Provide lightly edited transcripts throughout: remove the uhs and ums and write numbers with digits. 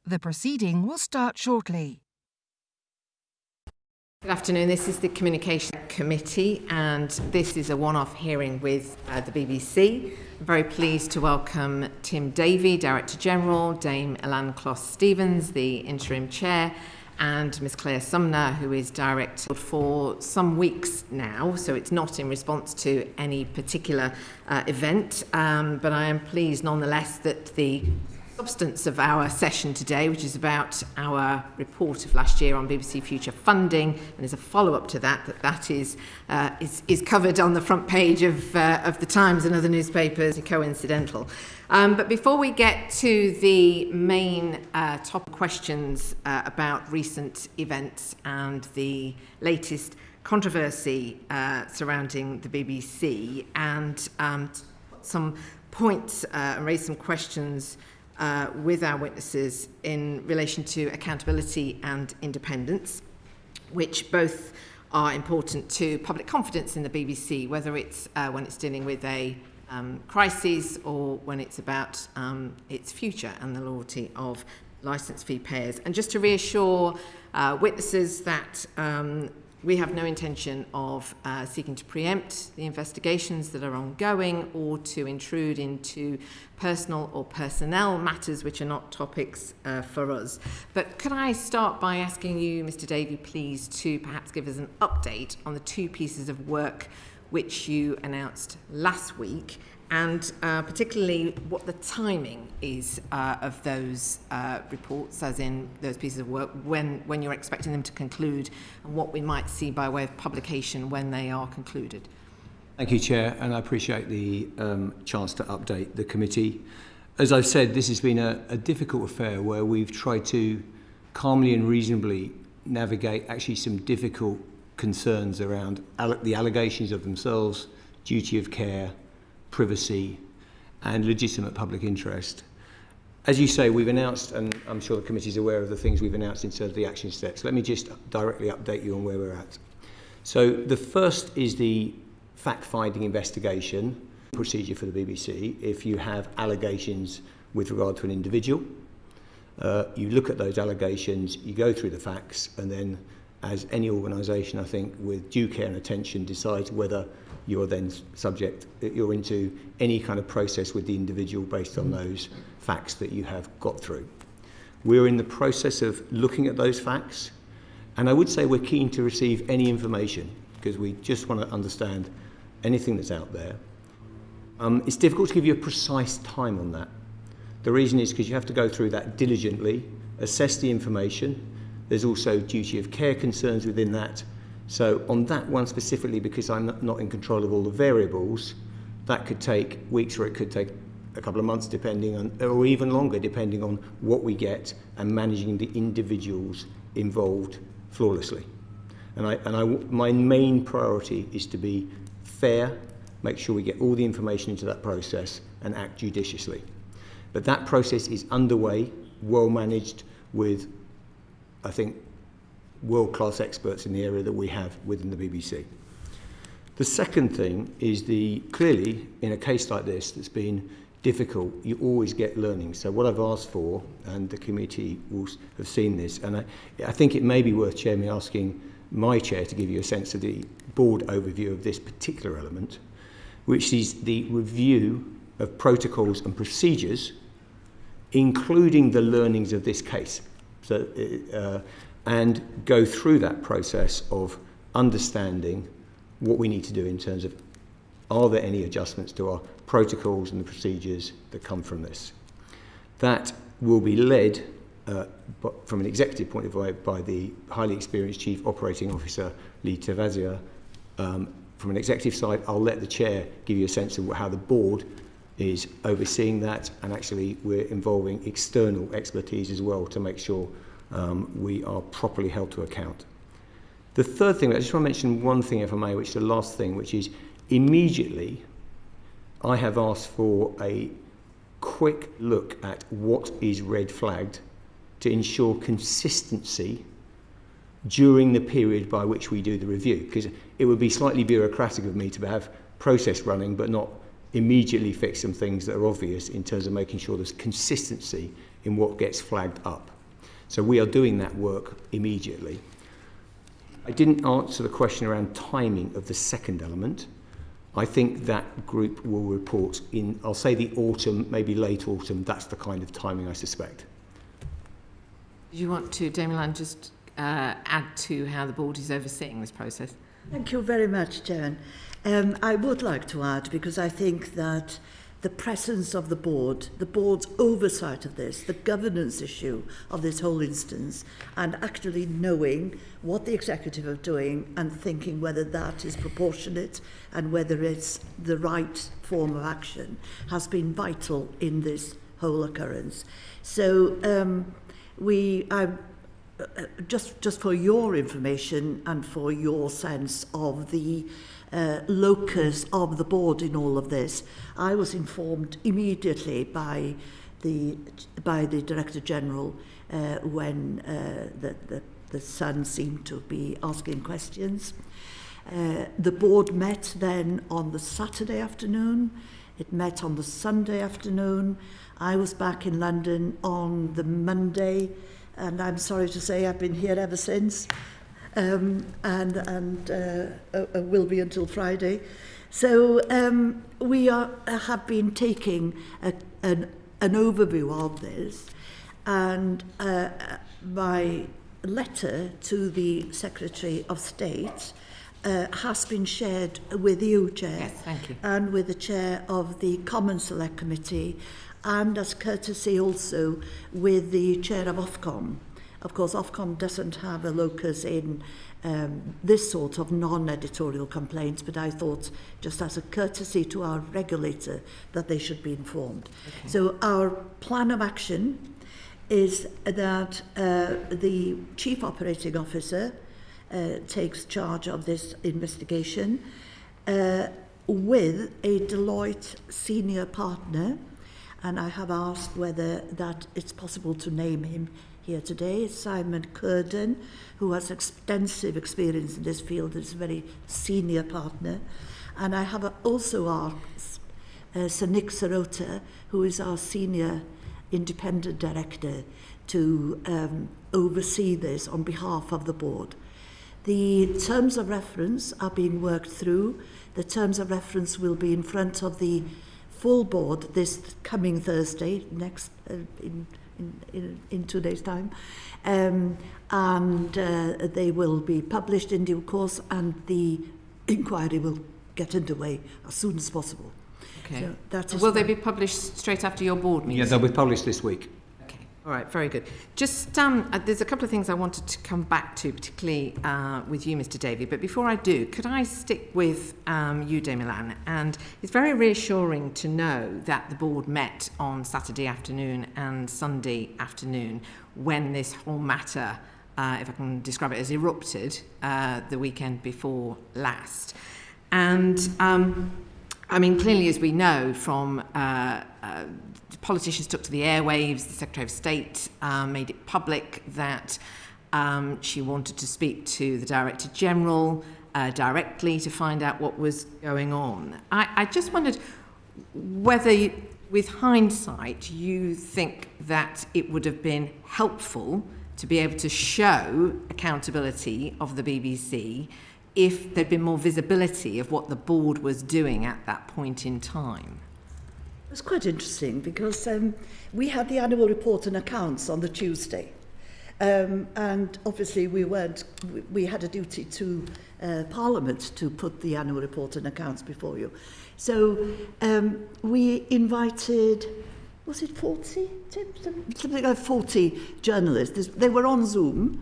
The proceeding will start shortly. Good afternoon, this is the Communication Committee and this is a one-off hearing with the BBC. I'm very pleased to welcome Tim Davie, Director General, Dame Elan Closs-Stevens, the Interim Chair, and Ms Claire Sumner, who is Director for some weeks now, so it's not in response to any particular event, but I am pleased nonetheless that the substance of our session today, which is about our report of last year on BBC Future funding, and there's a follow-up to that is covered on the front page of the Times and other newspapers, coincidental. But before we get to the main top questions about recent events and the latest controversy surrounding the BBC, and some points and raise some questions with our witnesses in relation to accountability and independence, which both are important to public confidence in the BBC, whether it's when it's dealing with a crisis or when it's about its future and the loyalty of licence fee payers. And just to reassure witnesses that we have no intention of seeking to preempt the investigations that are ongoing or to intrude into personal or personnel matters which are not topics for us. But could I start by asking you, Mr Davie, please, to perhaps give us an update on the two pieces of work which you announced last week, and particularly what the timing is of those reports, as in those pieces of work, when you're expecting them to conclude, and what we might see by way of publication when they are concluded. Thank you, Chair, and I appreciate the chance to update the committee. As I've said, this has been a difficult affair where we've tried to calmly and reasonably navigate actually some difficult concerns around the allegations of themselves, duty of care, privacy and legitimate public interest. As you say, we've announced, and I'm sure the committee is aware of the things we've announced in terms of the action steps. Let me just directly update you on where we're at. So the first is the fact-finding investigation procedure for the BBC. If you have allegations with regard to an individual, you look at those allegations, you go through the facts, and then, as any organisation, I think, with due care and attention, decides whether you're then you're into any kind of process with the individual based on those facts that you have got through. We're in the process of looking at those facts, and I would say we're keen to receive any information because we just want to understand anything that's out there. It's difficult to give you a precise time on that. The reason is because you have to go through that diligently, assess the information. There's also duty of care concerns within that. So on that one specifically, because I'm not in control of all the variables, that could take weeks or it could take a couple of months depending on, or even longer depending on what we get and managing the individuals involved flawlessly. And my main priority is to be fair, make sure we get all the information into that process and act judiciously. But that process is underway, well managed, with, I think, world-class experts in the area that we have within the BBC. The second thing is clearly, in a case like this that's been difficult, you always get learning. So what I've asked for, and the committee will have seen this, and I think it may be worth, Chair, me asking my chair to give you a sense of the board overview of this particular element, which is the review of protocols and procedures, including the learnings of this case. So, and go through that process of understanding what we need to do in terms of, are there any adjustments to our protocols and the procedures that come from this. That will be led from an executive point of view by the highly experienced Chief Operating Officer, Lee Tavazia. From an executive side, I'll let the chair give you a sense of how the board is overseeing that, and actually we're involving external expertise as well to make sure we are properly held to account. The third thing, I just want to mention one thing, if I may, which is the last thing, which is immediately I have asked for a quick look at what is red flagged to ensure consistency during the period by which we do the review, because it would be slightly bureaucratic of me to have process running but not immediately fix some things that are obvious in terms of making sure there's consistency in what gets flagged up. So we are doing that work immediately. I didn't answer the question around timing of the second element. I think that group will report in, I'll say the autumn, maybe late autumn. That's the kind of timing I suspect. Do you want to, Dame Elan, just add to how the board is overseeing this process? Thank you very much, Chairman. I would like to add, because I think that the presence of the board's oversight of this, the governance issue of this whole instance, and actually knowing what the executive are doing and thinking whether that is proportionate and whether it's the right form of action, has been vital in this whole occurrence. So just for your information and for your sense of the locus of the board in all of this, I was informed immediately by the Director General when the Sun seemed to be asking questions. The board met then on the Saturday afternoon. It met on the Sunday afternoon. I was back in London on the Monday, and I'm sorry to say I've been here ever since. And will be until Friday. So we have been taking an overview of this, and my letter to the Secretary of State has been shared with you, Chair, yes, thank you, and with the Chair of the Common Select Committee, and as courtesy also with the Chair of Ofcom. Of course, Ofcom doesn't have a locus in this sort of non-editorial complaints, but I thought, just as a courtesy to our regulator, that they should be informed. Okay. So our plan of action is that the Chief Operating Officer takes charge of this investigation with a Deloitte senior partner, and I have asked whether that it's possible to name him here today. Simon Curden, who has extensive experience in this field, is a very senior partner. And I have also asked Sir Nick Sirota, who is our senior independent director, to oversee this on behalf of the board. The terms of reference are being worked through. The terms of reference will be in front of the full board this coming Thursday, next in 2 days' time, and they will be published in due course, and the inquiry will get underway as soon as possible. Okay. So that is will they be published straight after your board meeting? Yeah, they'll be published this week. Okay. All right, very good. Just there's a couple of things I wanted to come back to, particularly with you, Mr. Davie. But before I do, could I stick with you, Dame Elan? And it's very reassuring to know that the board met on Saturday afternoon and Sunday afternoon when this whole matter, if I can describe it, as erupted the weekend before last. And I mean, clearly, as we know from politicians took to the airwaves, the Secretary of State made it public that she wanted to speak to the Director General directly to find out what was going on. I just wondered whether, with hindsight, you think that it would have been helpful to be able to show accountability of the BBC if there'd been more visibility of what the board was doing at that point in time. It was quite interesting because we had the annual report and accounts on the Tuesday, and obviously we had a duty to Parliament to put the annual report and accounts before you. So we invited, was it 40, Tim? Something like 40 journalists. They were on Zoom.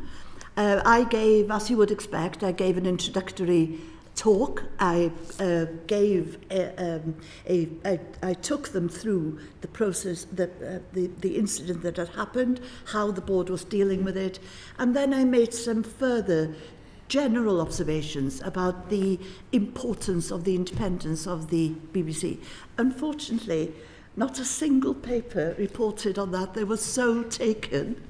I gave, as you would expect, I gave an introductory talk. I took them through the process, the incident that had happened, how the board was dealing with it, and then I made some further general observations about the importance of the independence of the BBC. Unfortunately, not a single paper reported on that. They were so taken.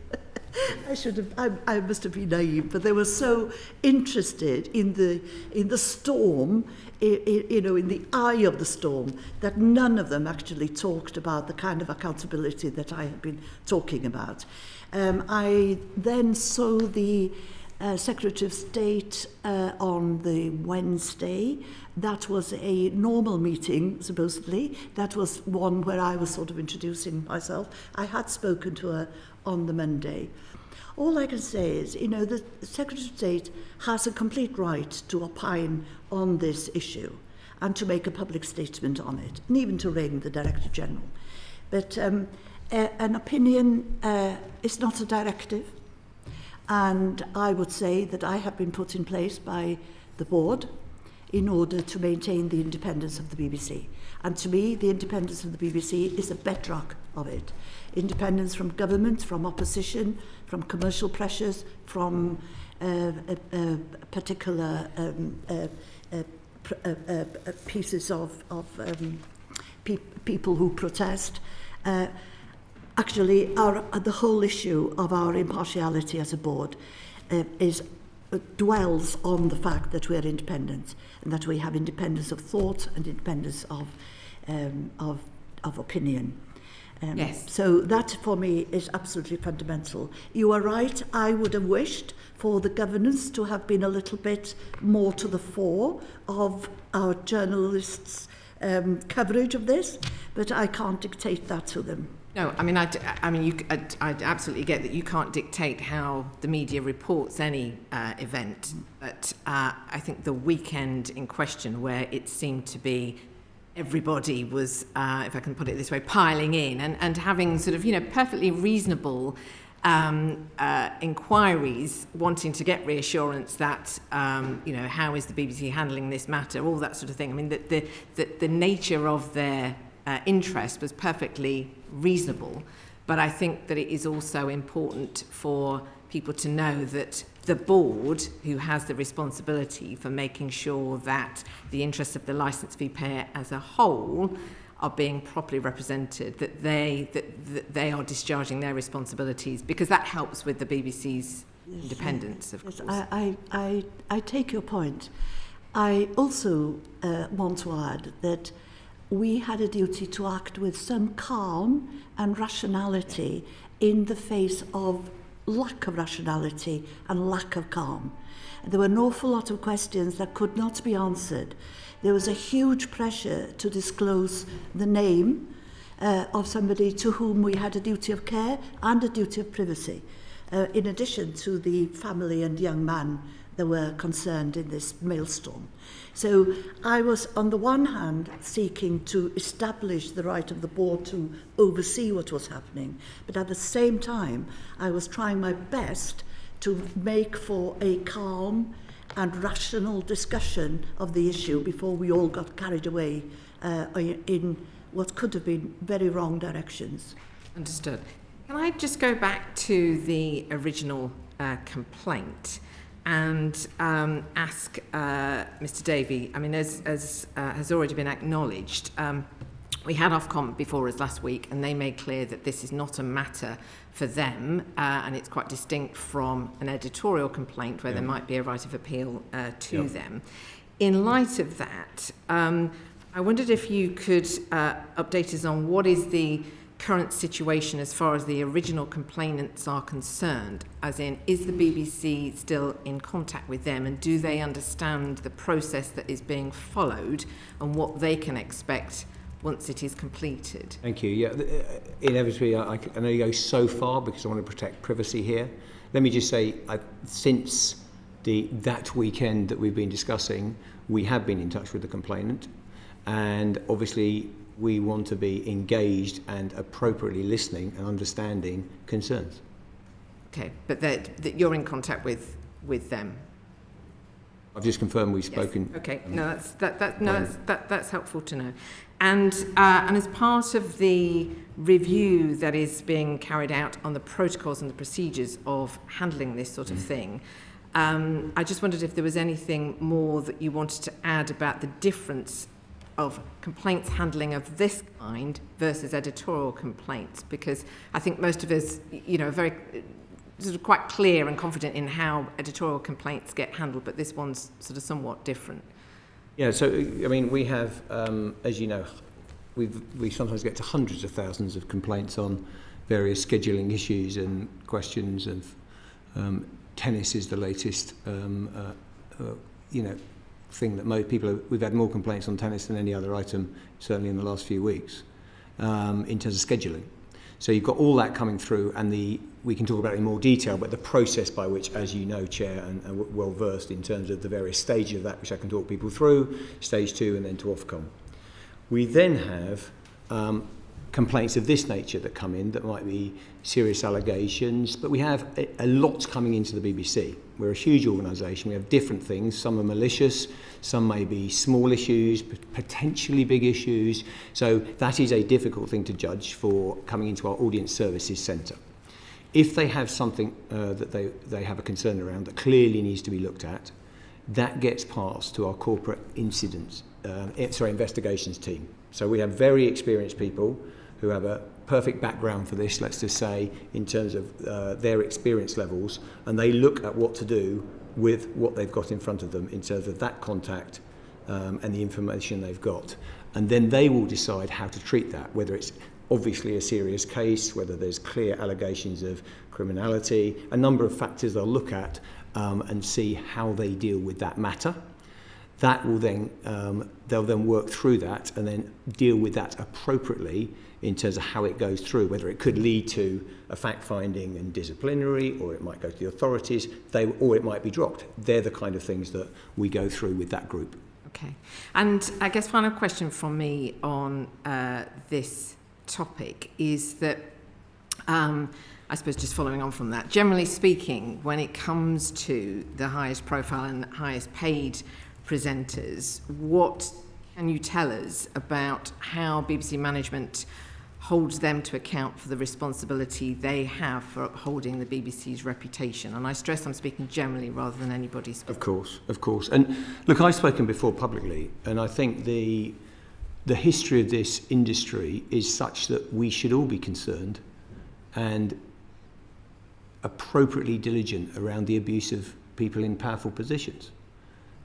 I must have been naive, but they were so interested in the storm, in the eye of the storm, that none of them actually talked about the kind of accountability that I have been talking about. I then saw the Secretary of State on the Wednesday. That was a normal meeting, supposedly. That was one where I was sort of introducing myself. I had spoken to her on the Monday. All I can say is, you know, the Secretary of State has a complete right to opine on this issue and to make a public statement on it, and even to ring the Director General. But an opinion is not a directive. And I would say that I have been put in place by the board in order to maintain the independence of the BBC. And to me, the independence of the BBC is a bedrock of it. Independence from government, from opposition, from commercial pressures, from particular pieces of people who protest. Actually, the whole issue of our impartiality as a board dwells on the fact that we are independent and that we have independence of thought and independence of opinion. Yes. So that, for me, is absolutely fundamental. You are right. I would have wished for the governance to have been a little bit more to the fore of our journalists' coverage of this, but I can't dictate that to them. No, I mean, I absolutely get that you can't dictate how the media reports any event, but I think the weekend in question, where it seemed to be everybody was, if I can put it this way, piling in and having sort of, you know, perfectly reasonable inquiries, wanting to get reassurance that, you know, how is the BBC handling this matter, all that sort of thing. I mean, the nature of their interest was perfectly reasonable, but I think that it is also important for people to know that the board, who has the responsibility for making sure that the interests of the licence fee payer as a whole are being properly represented, that they are discharging their responsibilities, because that helps with the BBC's independence, of course. I take your point. I also want to add that we had a duty to act with some calm and rationality in the face of lack of rationality and lack of calm. There were an awful lot of questions that could not be answered. There was a huge pressure to disclose the name of somebody to whom we had a duty of care and a duty of privacy, in addition to the family and young man that were concerned in this maelstrom. So I was, on the one hand, seeking to establish the right of the board to oversee what was happening, but at the same time, I was trying my best to make for a calm and rational discussion of the issue before we all got carried away in what could have been very wrong directions. Understood. Can I just go back to the original complaint and ask Mr. Davie, I mean, as has already been acknowledged, we had Ofcom before us last week, and they made clear that this is not a matter for them, and it's quite distinct from an editorial complaint where there might be a right of appeal to them. In light of that, I wondered if you could update us on what is the current situation as far as the original complainants are concerned, as in, is the BBC still in contact with them, and do they understand the process that is being followed and what they can expect once it is completed? Thank you. Yeah, inevitably, I know you go so far because I want to protect privacy here. Let me just say, since that weekend that we've been discussing, we have been in touch with the complainant, and obviously we want to be engaged and appropriately listening and understanding concerns. Okay, but that you're in contact with them. I've just confirmed we've spoken. Okay, no, that's helpful to know. And as part of the review that is being carried out on the protocols and the procedures of handling this sort of thing, I just wondered if there was anything more that you wanted to add about the difference of complaints handling of this kind versus editorial complaints, because I think most of us, you know, are very sort of quite clear and confident in how editorial complaints get handled, but this one's sort of somewhat different. Yeah, so I mean, we have, as you know, we sometimes get to hundreds of thousands of complaints on various scheduling issues and questions of tennis is the latest, thing that most people we've had more complaints on tennis than any other item, certainly in the last few weeks, in terms of scheduling. So you've got all that coming through, and we can talk about it in more detail, but the process by which, as you know, Chair, and well versed in terms of the various stages of that, which I can talk people through, stage 2 and then to Ofcom. We then have complaints of this nature that come in that might be serious allegations, but we have a lot coming into the BBC. We're a huge organisation, we have different things, some are malicious, some may be small issues, potentially big issues, so that is a difficult thing to judge for coming into our audience services centre. If they have something that they have a concern around that clearly needs to be looked at, that gets passed to our corporate investigations team. So we have very experienced people who have a perfect background for this, let's just say, in terms of their experience levels, and they look at what to do with what they've got in front of them in terms of that contact and the information they've got. And then they will decide how to treat that, whether it's obviously a serious case, whether there's clear allegations of criminality, a number of factors they'll look at and see how they deal with that matter. That will then, they'll then work through that and then deal with that appropriately in terms of how it goes through, whether it could lead to a fact-finding and disciplinary, or it might go to the authorities, or it might be dropped. They're the kind of things that we go through with that group. Okay. And I guess final question from me on this topic is that, I suppose just following on from that, generally speaking, when it comes to the highest profile and highest paid presenters, what can you tell us about how BBC management holds them to account for the responsibility they have for upholding the BBC's reputation? And I stress I'm speaking generally rather than anybody specific. Of course. And look, I've spoken before publicly, and I think the history of this industry is such that we should all be concerned and appropriately diligent around the abuse of people in powerful positions.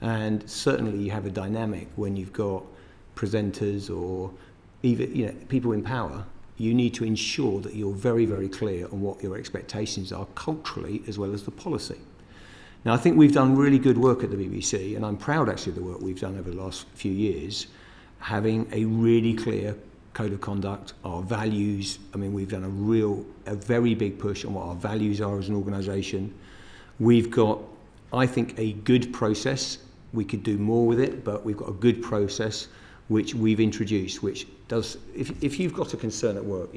And certainly you have a dynamic when you've got presenters or even people in power. You need to ensure that you're very, very clear on what your expectations are culturally as well as the policy. Now, I think we've done really good work at the BBC, and I'm proud actually of the work we've done over the last few years, having a really clear code of conduct, our values. I mean, we've done a very big push on what our values are as an organisation. We've got, I think, a good process. We could do more with it, but we've got a good process which we've introduced, which does, if you've got a concern at work,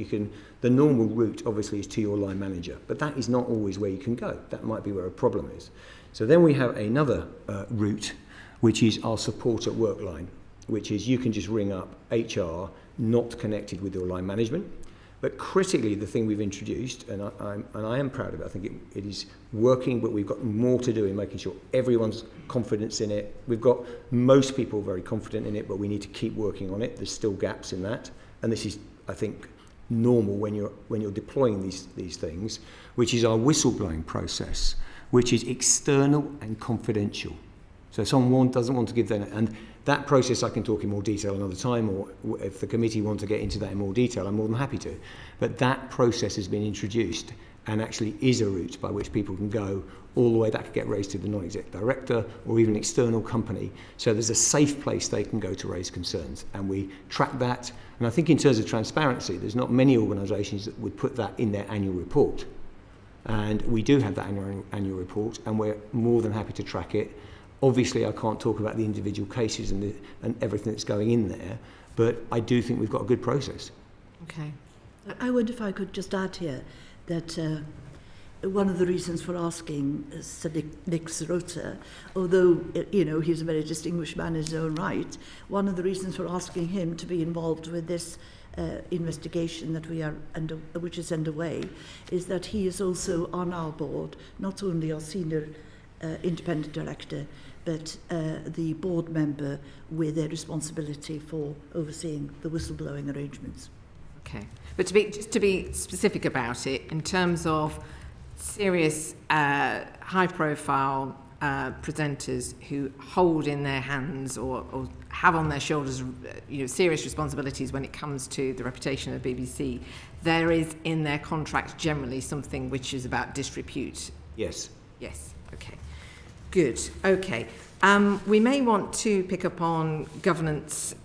the normal route obviously is to your line manager, but that is not always where you can go. That might be where a problem is. So then we have another route, which is our support at work line, which is you can just ring up HR, not connected with your line management. But critically, the thing we've introduced, and I am proud of it, I think it is working, but we've got more to do in making sure everyone's confidence in it. We've got most people very confident in it, but we need to keep working on it. There's still gaps in that. And this is, I think, normal when you're deploying these things, which is our whistleblowing process, which is external and confidential. So if someone doesn't want to give them, and that process I can talk in more detail another time, or if the committee want to get into that in more detail, I'm more than happy to. But that process has been introduced and actually is a route by which people can go all the way. That could get raised to the non-exec director or even external company. So there's a safe place they can go to raise concerns, and we track that. And I think in terms of transparency, there's not many organisations that would put that in their annual report. And we do have that annual report, and we're more than happy to track it. Obviously, I can't talk about the individual cases and everything that's going in there, but I do think we've got a good process. Okay. I wonder if I could just add here that one of the reasons for asking Sir Nick Sirota, although he's a very distinguished man in his own right, one of the reasons for asking him to be involved with this investigation that which is underway, is that he is also on our board, not only our senior independent director, but the board member with a responsibility for overseeing the whistleblowing arrangements. Okay, but to be specific about it, in terms of serious, high-profile presenters who hold in their hands or have on their shoulders serious responsibilities when it comes to the reputation of the BBC, there is in their contract generally something which is about disrepute. Yes. Yes, okay. Good, okay. We may want to pick up on governance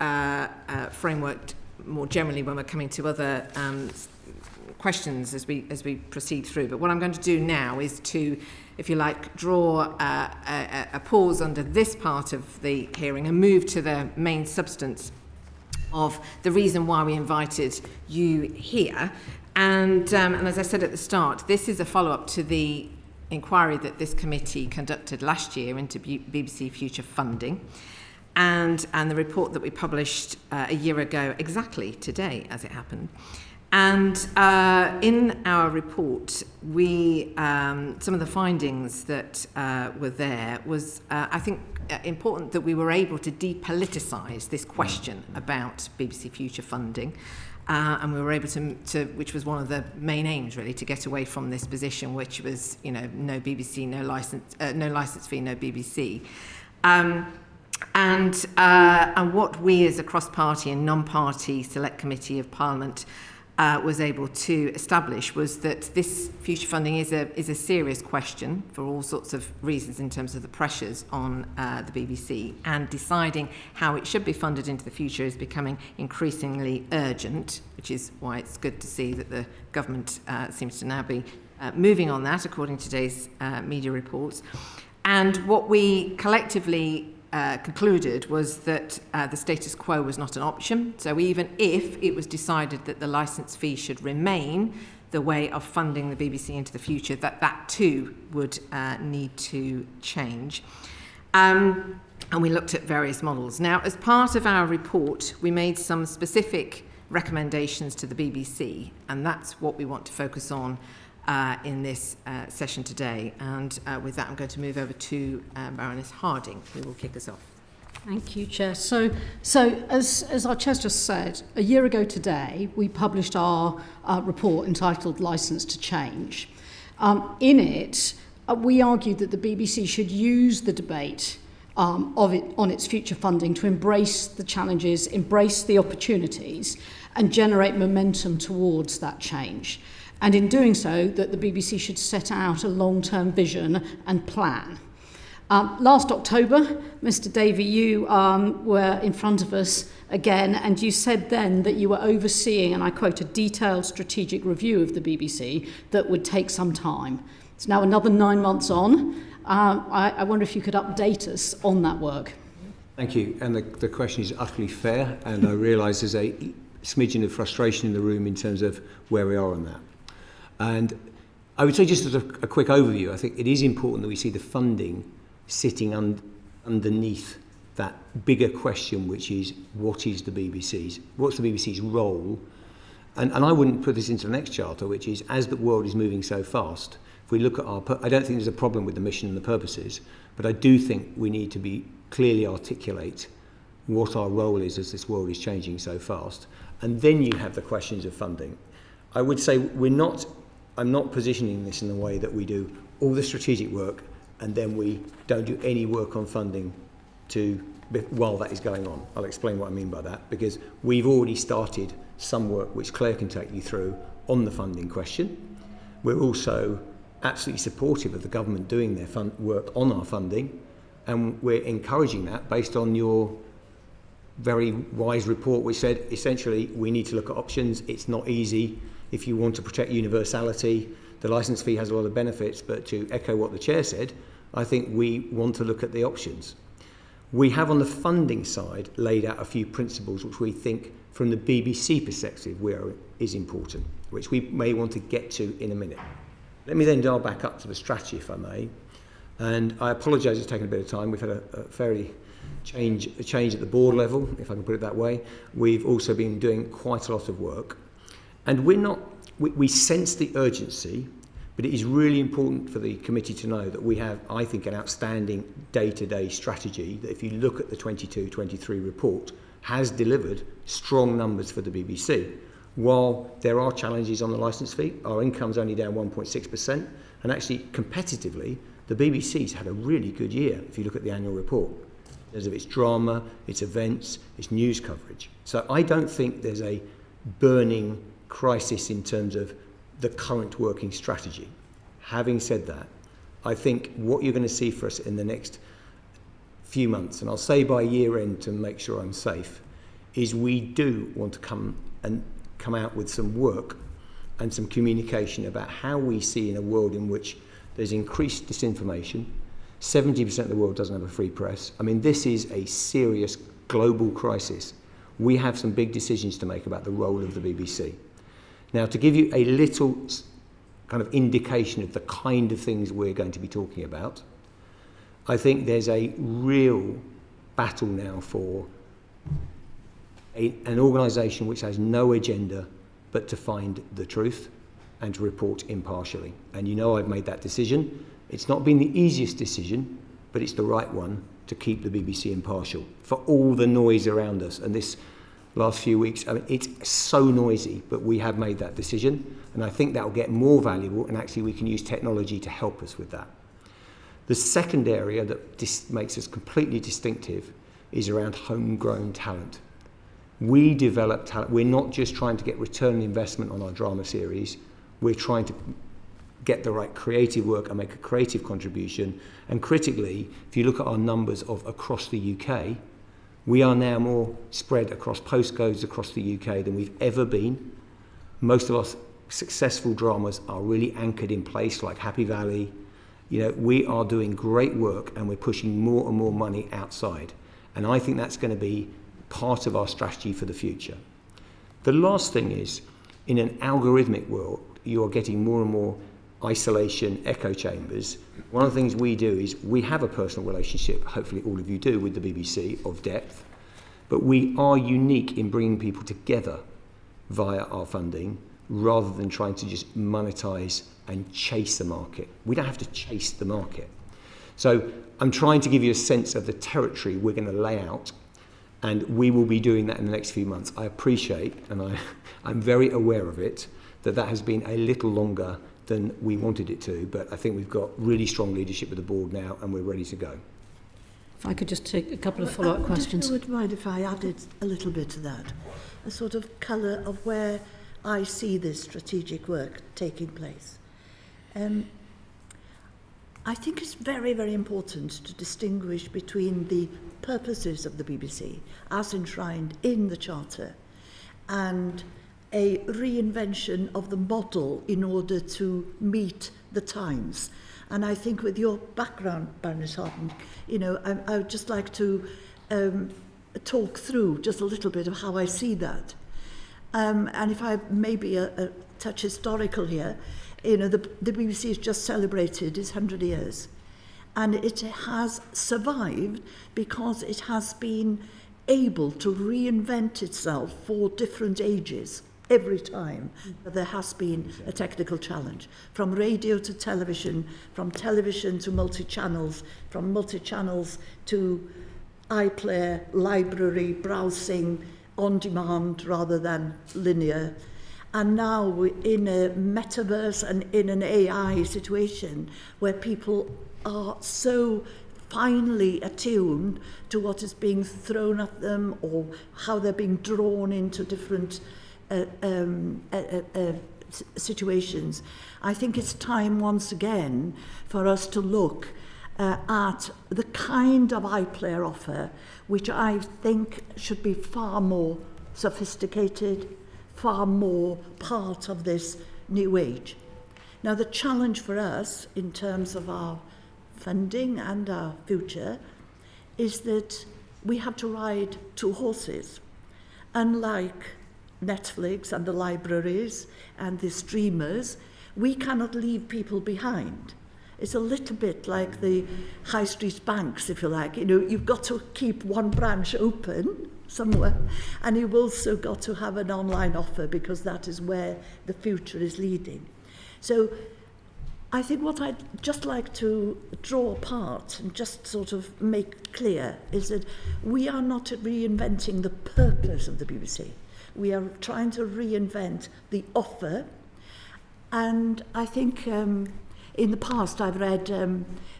framework more generally when we're coming to other questions as we proceed through. But what I'm going to do now is to, if you like, draw a pause under this part of the hearing and move to the main substance of the reason why we invited you here. And as I said at the start, this is a follow-up to the inquiry that this committee conducted last year into BBC future funding, and the report that we published a year ago, exactly today as it happened. And in our report, we some of the findings that were there was, I think, important that we were able to depoliticise this question about BBC future funding. And we were able to, which was one of the main aims, really, to get away from this position, which was, no BBC, no license fee, no BBC. And what we, as a cross-party and non-party select committee of Parliament, was able to establish was that this future funding is a serious question for all sorts of reasons in terms of the pressures on the BBC, and deciding how it should be funded into the future is becoming increasingly urgent, which is why it's good to see that the government seems to now be moving on that, according to today's media reports. And what we collectively concluded was that the status quo was not an option. So even if it was decided that the licence fee should remain the way of funding the BBC into the future, that too would need to change. And we looked at various models. Now, as part of our report, we made some specific recommendations to the BBC, and that's what we want to focus on in this session today. And with that, I'm going to move over to Baroness Harding, who will kick us off. Thank you, Chair. So as our Chair's just said, a year ago today, we published our report entitled Licence to Change. In it, we argued that the BBC should use the debate on its future funding to embrace the challenges, embrace the opportunities, and generate momentum towards that change. And in doing so, that the BBC should set out a long-term vision and plan. Last October, Mr. Davie, you were in front of us again, and you said then that you were overseeing, and I quote, a detailed strategic review of the BBC that would take some time. It's now another 9 months on. I wonder if you could update us on that work. Thank you. And the question is utterly fair, and I realise there's a smidgen of frustration in the room in terms of where we are on that. And I would say, just as a quick overview, I think it is important that we see the funding sitting underneath that bigger question, which is what's the BBC's role? And I wouldn't put this into the next charter, which is, as the world is moving so fast, if we look at I don't think there's a problem with the mission and the purposes, but I do think we need to be clearly articulate what our role is as this world is changing so fast. And then you have the questions of funding. I would say I'm not positioning this in the way that we do all the strategic work and then we don't do any work on funding while that is going on. I'll explain what I mean by that, because we've already started some work which Claire can take you through on the funding question. We're also absolutely supportive of the government doing their work on our funding, and we're encouraging that based on your very wise report, which said essentially we need to look at options. It's not easy. If you want to protect universality, the licence fee has a lot of benefits, but to echo what the Chair said, I think we want to look at the options. We have on the funding side laid out a few principles which we think from the BBC perspective is important, which we may want to get to in a minute. Let me then dial back up to the strategy, if I may. And I apologise it's taken a bit of time. We've had a fairly change at the board level, if I can put it that way. We've also been doing quite a lot of work. And we sense the urgency, but it is really important for the committee to know that we have, I think, an outstanding day-to-day strategy that, if you look at the 22-23 report, has delivered strong numbers for the BBC. While there are challenges on the licence fee, our income's only down 1.6%, and actually competitively, the BBC's had a really good year if you look at the annual report. Because of its drama, its events, its news coverage. So I don't think there's a burning crisis in terms of the current working strategy. Having said that, I think what you're going to see for us in the next few months, and I'll say by year end to make sure I'm safe, is we do want to come out with some work and some communication about how we see in a world in which there's increased disinformation. 70% of the world doesn't have a free press. I mean, this is a serious global crisis. We have some big decisions to make about the role of the BBC. Now, to give you a little kind of indication of the kind of things we're going to be talking about, I think there's a real battle now for an organisation which has no agenda but to find the truth and to report impartially. And you know I've made that decision. It's not been the easiest decision, but it's the right one to keep the BBC impartial for all the noise around us. And this last few weeks, I mean, it's so noisy, but we have made that decision. And I think that will get more valuable, and actually we can use technology to help us with that. The second area that makes us completely distinctive is around homegrown talent. We develop talent. We're not just trying to get return on investment on our drama series. We're trying to get the right creative work and make a creative contribution. And critically, if you look at our numbers of across the UK, we are now more spread across postcodes across the UK than we've ever been. Most of our successful dramas are really anchored in place, like Happy Valley. You know, we are doing great work and we're pushing more and more money outside. And I think that's going to be part of our strategy for the future. The last thing is, in an algorithmic world, you are getting more and more isolation, echo chambers. One of the things we do is we have a personal relationship, hopefully all of you do, with the BBC of depth, but we are unique in bringing people together via our funding rather than trying to just monetize and chase the market. We don't have to chase the market. So I'm trying to give you a sense of the territory we're going to lay out, and we will be doing that in the next few months. I appreciate, and I'm very aware of it, that has been a little longer than we wanted it to, but I think we've got really strong leadership with the board now and we're ready to go. If I could just take a couple of follow-up questions. I would mind if I added a little bit to that, a sort of colour of where I see this strategic work taking place. I think it's very, very important to distinguish between the purposes of the BBC as enshrined in the Charter and a reinvention of the model in order to meet the times. And I think with your background, Baroness Harton, you know, I would just like to talk through just a little bit of how I see that. And if I may be a touch historical here, you know, the BBC has just celebrated its 100 years. And it has survived because it has been able to reinvent itself for different ages. Every time there has been a technical challenge, from radio to television, from television to multi-channels, from multi-channels to iPlayer, library, browsing, on demand rather than linear. And now we're in a metaverse and in an AI situation where people are so finely attuned to what is being thrown at them or how they're being drawn into different situations. I think it's time once again for us to look at the kind of iPlayer offer which I think should be far more sophisticated, far more part of this new age. Now the challenge for us in terms of our funding and our future is that we have to ride two horses. Unlike Netflix and the libraries and the streamers, we cannot leave people behind. It's a little bit like the high street banks, if you like. You know, you've got to keep one branch open somewhere, and you've also got to have an online offer because that is where the future is leading. So I think what I'd just like to draw apart and just sort of make clear is that we are not reinventing the purpose of the BBC. We are trying to reinvent the offer, and I think In the past, I've read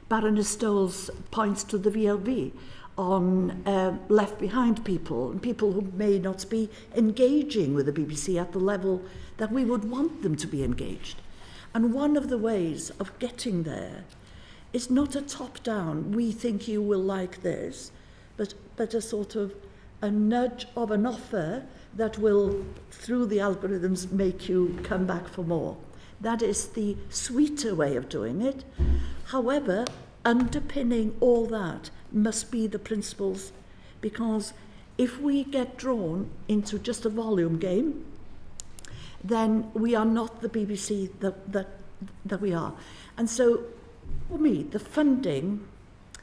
Baroness Stoll's points to the VLB on left behind people and people who may not be engaging with the BBC at the level that we would want them to be engaged. And one of the ways of getting there is not a top-down, we think you will like this, but a sort of a nudge of an offer that will, through the algorithms, make you come back for more. That is the sweeter way of doing it. However, underpinning all that must be the principles, because if we get drawn into just a volume game, then we are not the BBC that we are. And so, for me, the funding,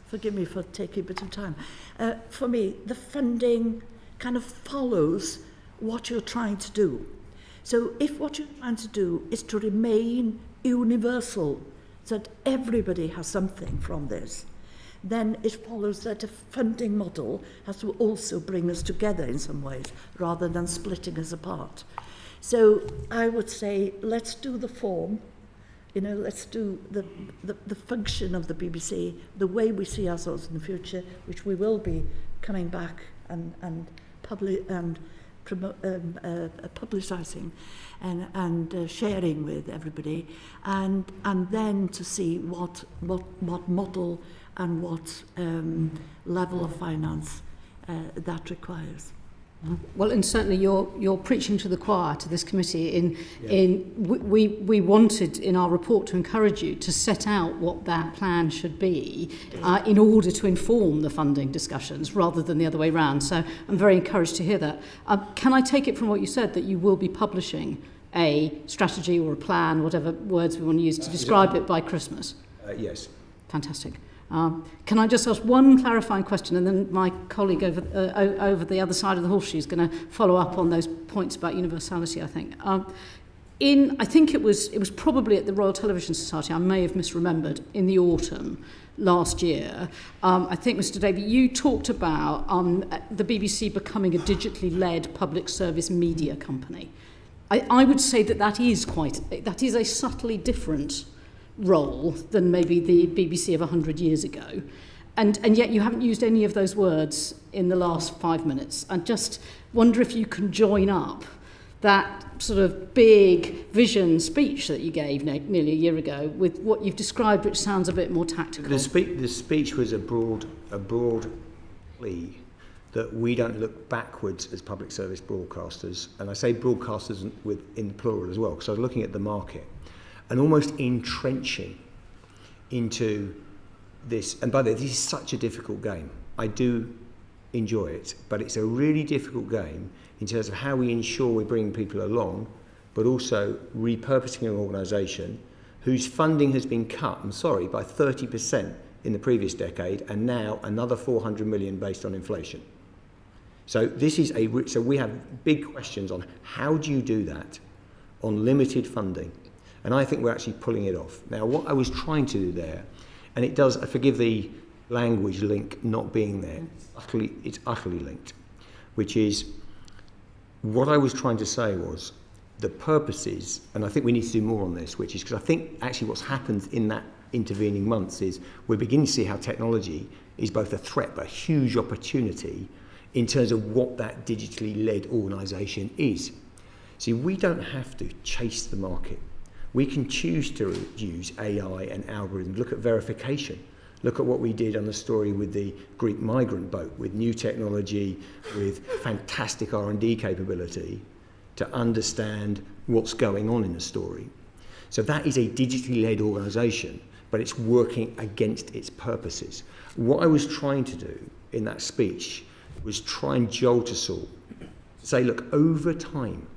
forgive me for taking a bit of time, for me, the funding kind of follows what you're trying to do. So if what you're trying to do is to remain universal, so that everybody has something from this, then it follows that a funding model has to also bring us together in some ways, rather than splitting us apart. So I would say, let's do the form, let's do the function of the BBC, the way we see ourselves in the future, which we will be coming back and publicising and sharing with everybody, and then to see what model and what level of finance that requires. Well, and certainly you're preaching to the choir, to this committee. We wanted in our report to encourage you to set out what that plan should be in order to inform the funding discussions rather than the other way round. So I'm very encouraged to hear that. Can I take it from what you said that you will be publishing a strategy or a plan, whatever words we want to use to describe it, by Christmas? Yes. Fantastic. Can I just ask one clarifying question, and then my colleague over the other side of the horseshoe is going to follow up on those points about universality, I think. I think it was probably at the Royal Television Society, I may have misremembered, in the autumn last year. I think, Mr Davie, you talked about the BBC becoming a digitally led public service media company. I would say that is a subtly different role than maybe the BBC of 100 years ago. And yet you haven't used any of those words in the last 5 minutes. I just wonder if you can join up that sort of big vision speech that you gave nearly a year ago with what you've described, which sounds a bit more tactical. The speech was a broad plea that we don't look backwards as public service broadcasters, and I say broadcasters in plural as well, because I was looking at the market, and almost entrenching into this. And by the way, this is such a difficult game. I do enjoy it, but it's a really difficult game in terms of how we ensure we're bringing people along, but also repurposing an organisation whose funding has been cut, by 30% in the previous decade, and now another 400 million based on inflation. So so we have big questions on how do you do that on limited funding. And I think we're actually pulling it off. Now, what I was trying to do there, and it does, forgive the language link not being there, it's utterly linked, which is what I was trying to say was the purposes, and I think we need to do more on this, which is because I think actually what's happened in that intervening months is we're beginning to see how technology is both a threat but a huge opportunity in terms of what that digitally led organisation is. See, we don't have to chase the market. We can choose to use AI and algorithms, look at verification, look at what we did on the story with the Greek migrant boat, with new technology, with fantastic R&D capability to understand what's going on in the story. So that is a digitally led organisation, but it's working against its purposes. What I was trying to do in that speech was try and jolt us all, say, look, over time,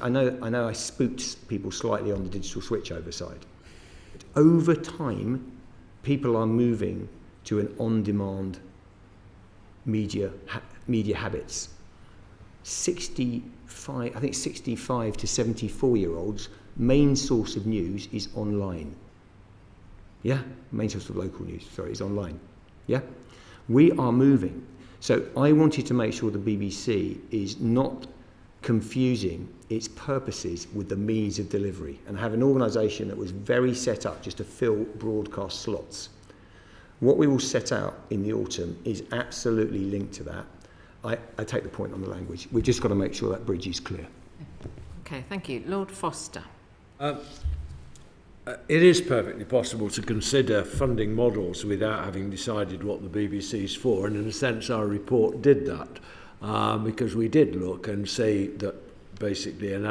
I know I spooked people slightly on the digital switchover side. But over time, people are moving to an on-demand media habits. 65 to 74-year-olds, main source of news is online. Yeah, main source of local news, is online. Yeah, we are moving. So I wanted to make sure the BBC is not confusing its purposes with the means of delivery and have an organisation that was very set up just to fill broadcast slots. What we will set out in the autumn is absolutely linked to that. I take the point on the language. We've just got to make sure that bridge is clear. Okay, thank you. Lord Foster. It is perfectly possible to consider funding models without having decided what the BBC is for, and in a sense our report did that, because we did look and say that basically an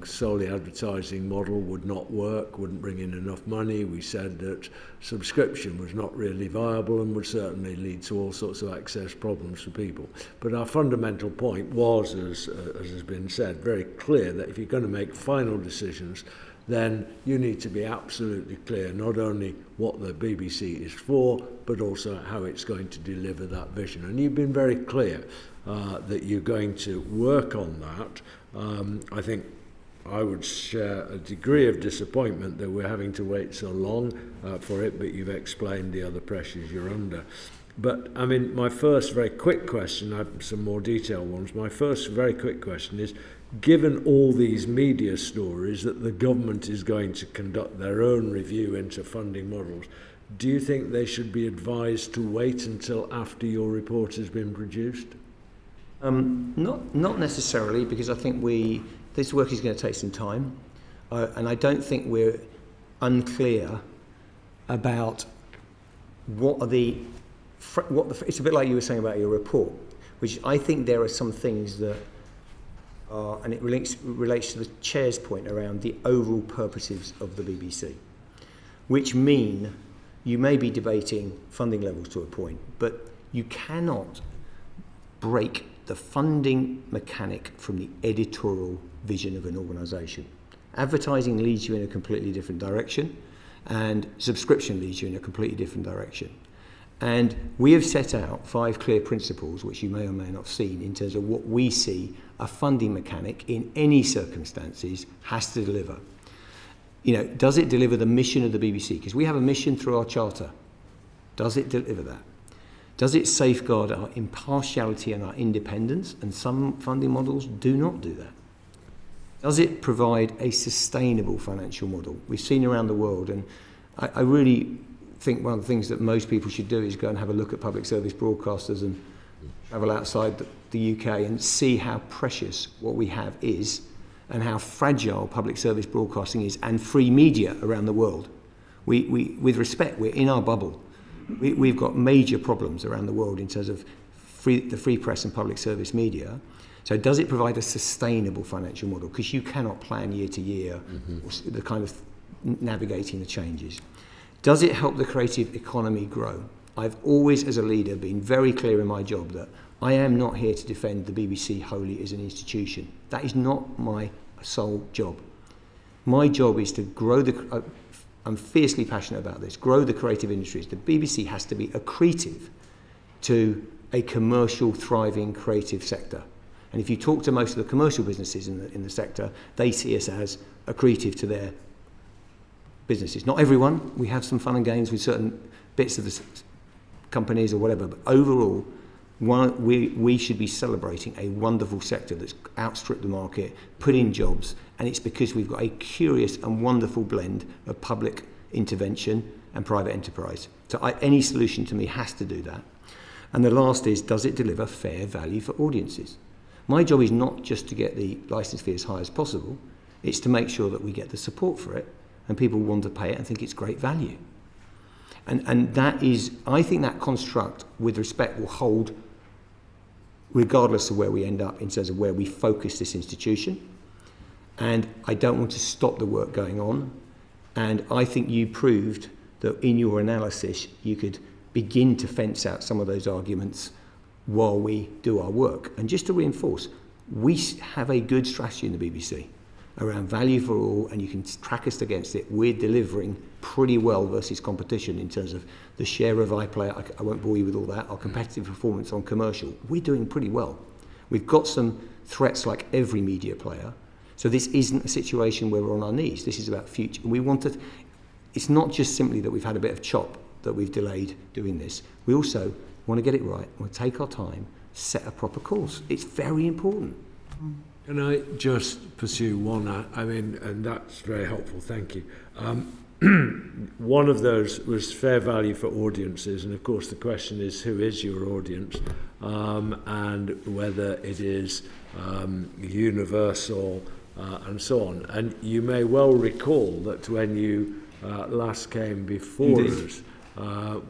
solely advertising model would not work, wouldn't bring in enough money. We said that subscription was not really viable and would certainly lead to all sorts of access problems for people. But our fundamental point was, as has been said, very clear that if you're going to make final decisions, then you need to be absolutely clear not only what the BBC is for, but also how it's going to deliver that vision. And you've been very clear that you're going to work on that. I think I would share a degree of disappointment that we're having to wait so long for it, but you've explained the other pressures you're under. But, I mean, my first very quick question, I have some more detailed ones, my first very quick question is, given all these media stories that the government is going to conduct their own review into funding models, do you think they should be advised to wait until after your report has been produced? Not necessarily, because I think this work is going to take some time, and I don't think we're unclear about it's a bit like you were saying about your report, which I think there are some things that and it relates to the chair's point around the overall purposes of the BBC, which mean you may be debating funding levels to a point, but you cannot break the funding mechanic from the editorial vision of an organisation. Advertising leads you in a completely different direction, and subscription leads you in a completely different direction. And we have set out 5 clear principles, which you may or may not have seen, in terms of what we see a funding mechanic in any circumstances has to deliver. You know, does it deliver the mission of the BBC? Because we have a mission through our charter. Does it deliver that? Does it safeguard our impartiality and our independence? And some funding models do not do that. Does it provide a sustainable financial model? We've seen around the world, and I really think one of the things that most people should do is go and have a look at public service broadcasters and travel outside the UK and see how precious what we have is and how fragile public service broadcasting is and free media around the world. We with respect, we're in our bubble. We've got major problems around the world in terms of the free press and public service media. So does it provide a sustainable financial model? Because you cannot plan year to year the kind of navigating the changes. Does it help the creative economy grow? I've always, as a leader, been very clear in my job that I am not here to defend the BBC wholly as an institution. That is not my sole job. My job is to grow I'm fiercely passionate about this, grow the creative industries. The BBC has to be accretive to a commercial, thriving, creative sector. And if you talk to most of the commercial businesses in the sector, they see us as accretive to their businesses. Not everyone. We have some fun and games with certain bits of the companies or whatever, but overall, we should be celebrating a wonderful sector that's outstripped the market, put in jobs, and it's because we've got a curious and wonderful blend of public intervention and private enterprise. So any solution to me has to do that. And the last is, does it deliver fair value for audiences? My job is not just to get the licence fee as high as possible, it's to make sure that we get the support for it and people want to pay it and think it's great value. And that is, I think that construct, with respect, will hold regardless of where we end up in terms of where we focus this institution. And I don't want to stop the work going on. And I think you proved that in your analysis, you could begin to fence out some of those arguments while we do our work. And just to reinforce, we have a good strategy in the BBC around value for all, and you can track us against it. We're delivering pretty well versus competition in terms of the share of iPlayer. I won't bore you with all that. Our competitive performance on commercial, we're doing pretty well. We've got some threats like every media player. So this isn't a situation where we're on our knees. This is about future. We want to, it's not just simply that we've had a bit of chop that we've delayed doing this. We also want to get it right. We'll take our time, set a proper course. It's very important. Can I just pursue one? I mean, and that's very helpful, thank you. One of those was fair value for audiences, and of course the question is who is your audience, and whether it is universal and so on. And you may well recall that when you last came before us,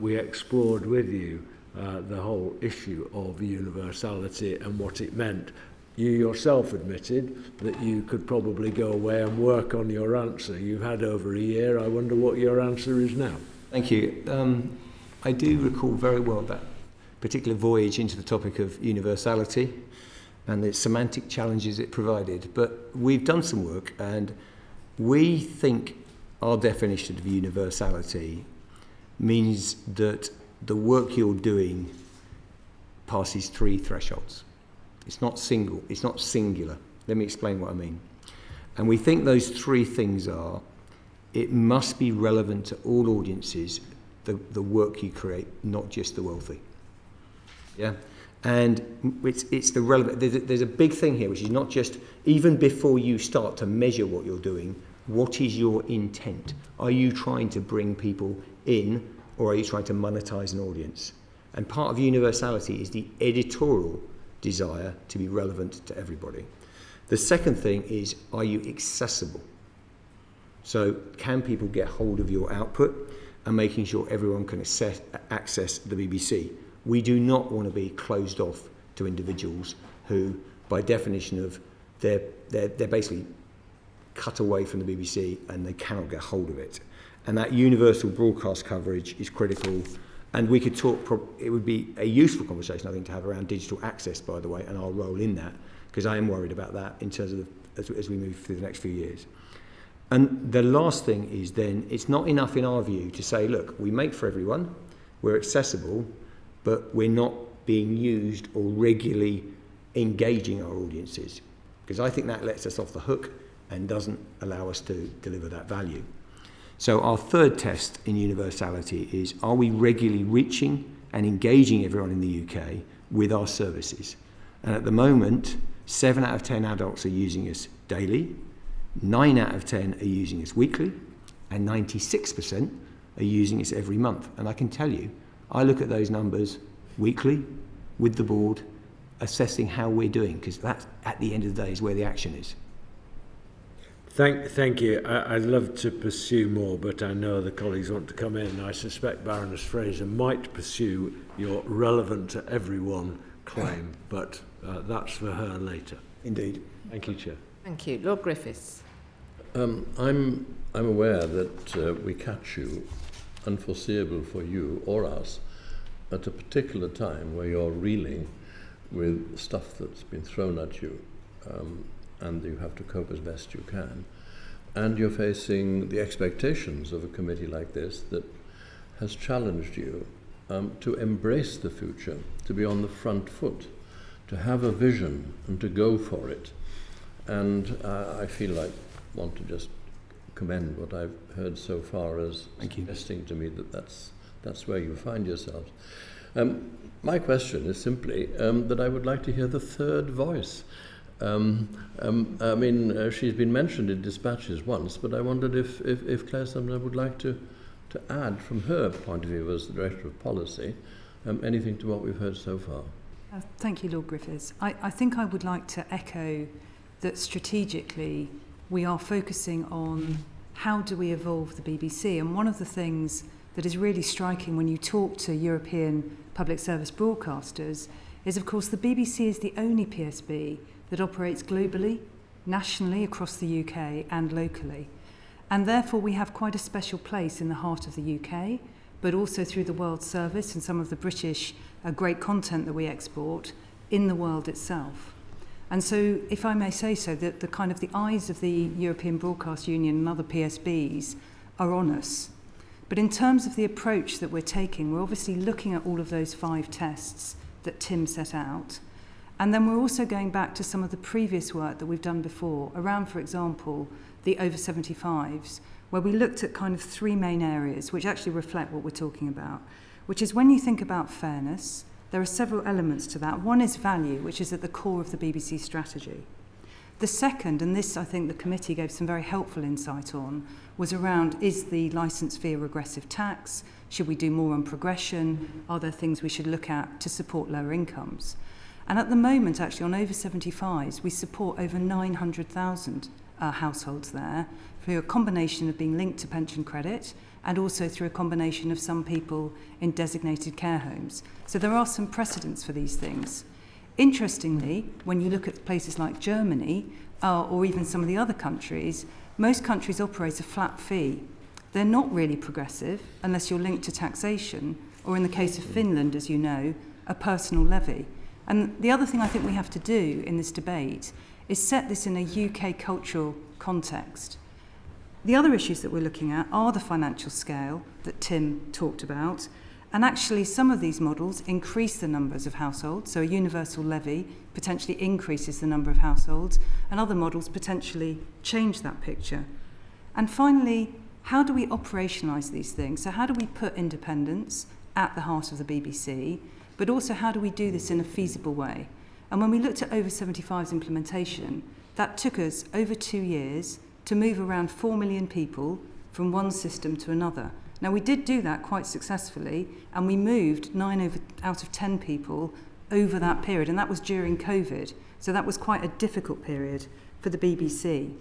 we explored with you the whole issue of universality and what it meant. You yourself admitted that you could probably go away and work on your answer. You've had over a year. I wonder what your answer is now. Thank you. I do recall very well that particular voyage into the topic of universality and the semantic challenges it provided. But we've done some work, and we think our definition of universality means that the work you're doing passes 3 thresholds. It's not singular. Let me explain what I mean. And we think those 3 things are: it must be relevant to all audiences, the work you create, not just the wealthy. Yeah? And it's the relevant, there's a big thing here, which is not just, even before you start to measure what you're doing, what is your intent? Are you trying to bring people in, or are you trying to monetize an audience? And part of universality is the editorial desire to be relevant to everybody. The second thing is, are you accessible? So can people get hold of your output, and making sure everyone can access the BBC? We do not want to be closed off to individuals who, by definition of, they're basically cut away from the BBC and they cannot get hold of it. And that universal broadcast coverage is critical. And we could talk, it would be a useful conversation, I think, to have around digital access, by the way, and our role in that, because I am worried about that in terms of as we move through the next few years. And the last thing is then, it's not enough in our view to say, look, we make for everyone, we're accessible, but we're not being used or regularly engaging our audiences, because I think that lets us off the hook and doesn't allow us to deliver that value. So our third test in universality is, are we regularly reaching and engaging everyone in the UK with our services? And at the moment, 7 out of 10 adults are using us daily, 9 out of 10 are using us weekly, and 96% are using us every month. And I can tell you, I look at those numbers weekly with the board, assessing how we're doing, because that, at the end of the day, is where the action is. Thank you. I'd love to pursue more, but I know the colleagues want to come in. I suspect Baroness Fraser might pursue your relevant to everyone claim, but that's for her later. Indeed. Thank you, Chair. Thank you. Lord Griffiths. I'm aware that we catch you, unforeseeable for you or us, at a particular time where you're reeling with stuff that's been thrown at you, and you have to cope as best you can. And you're facing the expectations of a committee like this that has challenged you to embrace the future, to be on the front foot, to have a vision and to go for it. And I feel like I want to just commend what I've heard so far as suggesting to me that that's where you find yourselves. My question is simply that I would like to hear the third voice. I mean, she's been mentioned in dispatches once, but I wondered if Claire Sumner would like to add, from her point of view as the Director of Policy, anything to what we've heard so far. Thank you, Lord Griffiths. I think I would like to echo that strategically we are focusing on how do we evolve the BBC. And one of the things that is really striking when you talk to European public service broadcasters is, of course, the BBC is the only PSB that operates globally, nationally, across the UK and locally. And therefore we have quite a special place in the heart of the UK, but also through the World Service and some of the British great content that we export in the world itself. And so, if I may say so, the kind of the eyes of the European Broadcast Union and other PSBs are on us. But in terms of the approach that we're taking, we're obviously looking at all of those 5 tests that Tim set out. And then we're also going back to some of the previous work that we've done before, around, for example, the over 75s, where we looked at kind of 3 main areas, which actually reflect what we're talking about, which is when you think about fairness, there are several elements to that. One is value, which is at the core of the BBC strategy. The second, and this I think the committee gave some very helpful insight on, was around, is the licence fee a regressive tax? Should we do more on progression? Are there things we should look at to support lower incomes? And at the moment, actually, on over 75s, we support over 900,000 households there through a combination of being linked to pension credit and also through a combination of some people in designated care homes. So there are some precedents for these things. Interestingly, when you look at places like Germany or even some of the other countries, most countries operate a flat fee. They're not really progressive unless you're linked to taxation, or in the case of Finland, as you know, a personal levy. And the other thing I think we have to do in this debate is set this in a UK cultural context. The other issues that we're looking at are the financial scale that Tim talked about, and actually some of these models increase the numbers of households, so a universal levy potentially increases the number of households, and other models potentially change that picture. And finally, how do we operationalise these things? So how do we put independence at the heart of the BBC, but also how do we do this in a feasible way? And when we looked at over 75's implementation, that took us over 2 years to move around 4 million people from one system to another. Now, we did do that quite successfully, and we moved 9 out of 10 people over that period, and that was during COVID. So that was quite a difficult period for the BBC.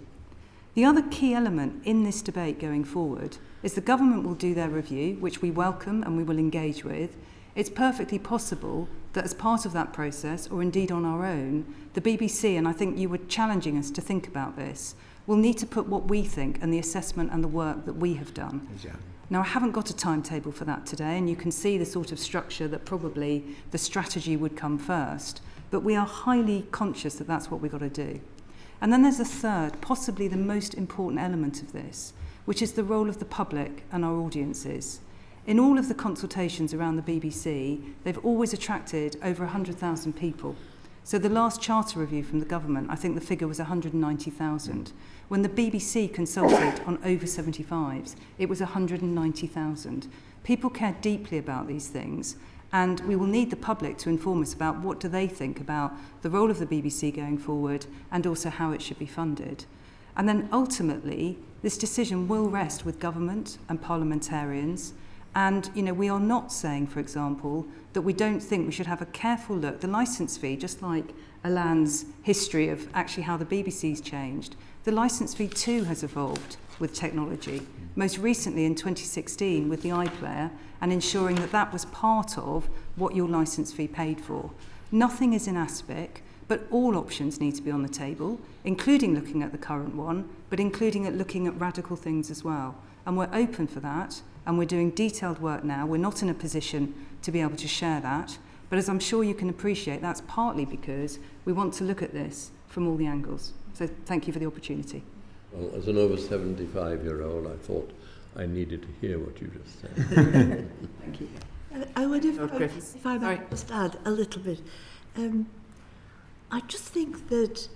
The other key element in this debate going forward is the government will do their review, which we welcome and we will engage with. It's perfectly possible that as part of that process, or indeed on our own, the BBC, and I think you were challenging us to think about this, will need to put what we think and the assessment and the work that we have done. Exactly. Now, I haven't got a timetable for that today, and you can see the sort of structure that probably the strategy would come first, but we are highly conscious that that's what we've got to do. And then there's a third, possibly the most important element of this, which is the role of the public and our audiences. In all of the consultations around the BBC, they've always attracted over 100,000 people. So the last charter review from the government, I think the figure was 190,000. When the BBC consulted on over 75s, it was 190,000. People care deeply about these things, and we will need the public to inform us about what do they think about the role of the BBC going forward and also how it should be funded. And then ultimately, this decision will rest with government and parliamentarians. And, we are not saying, for example, that we don't think we should have a careful look. The licence fee, just like Alain's history of actually how the BBC's changed, the licence fee too has evolved with technology. Most recently in 2016 with the iPlayer, and ensuring that that was part of what your licence fee paid for. Nothing is in aspic, but all options need to be on the table, including looking at the current one, but including looking at radical things as well. And we're open for that, and we're doing detailed work now. We're not in a position to be able to share that, but as I'm sure you can appreciate, that's partly because we want to look at this from all the angles. So thank you for the opportunity. Well, as an over 75-year-old, I thought I needed to hear what you just said. Thank you. I would, if I might just add a little bit. I just think that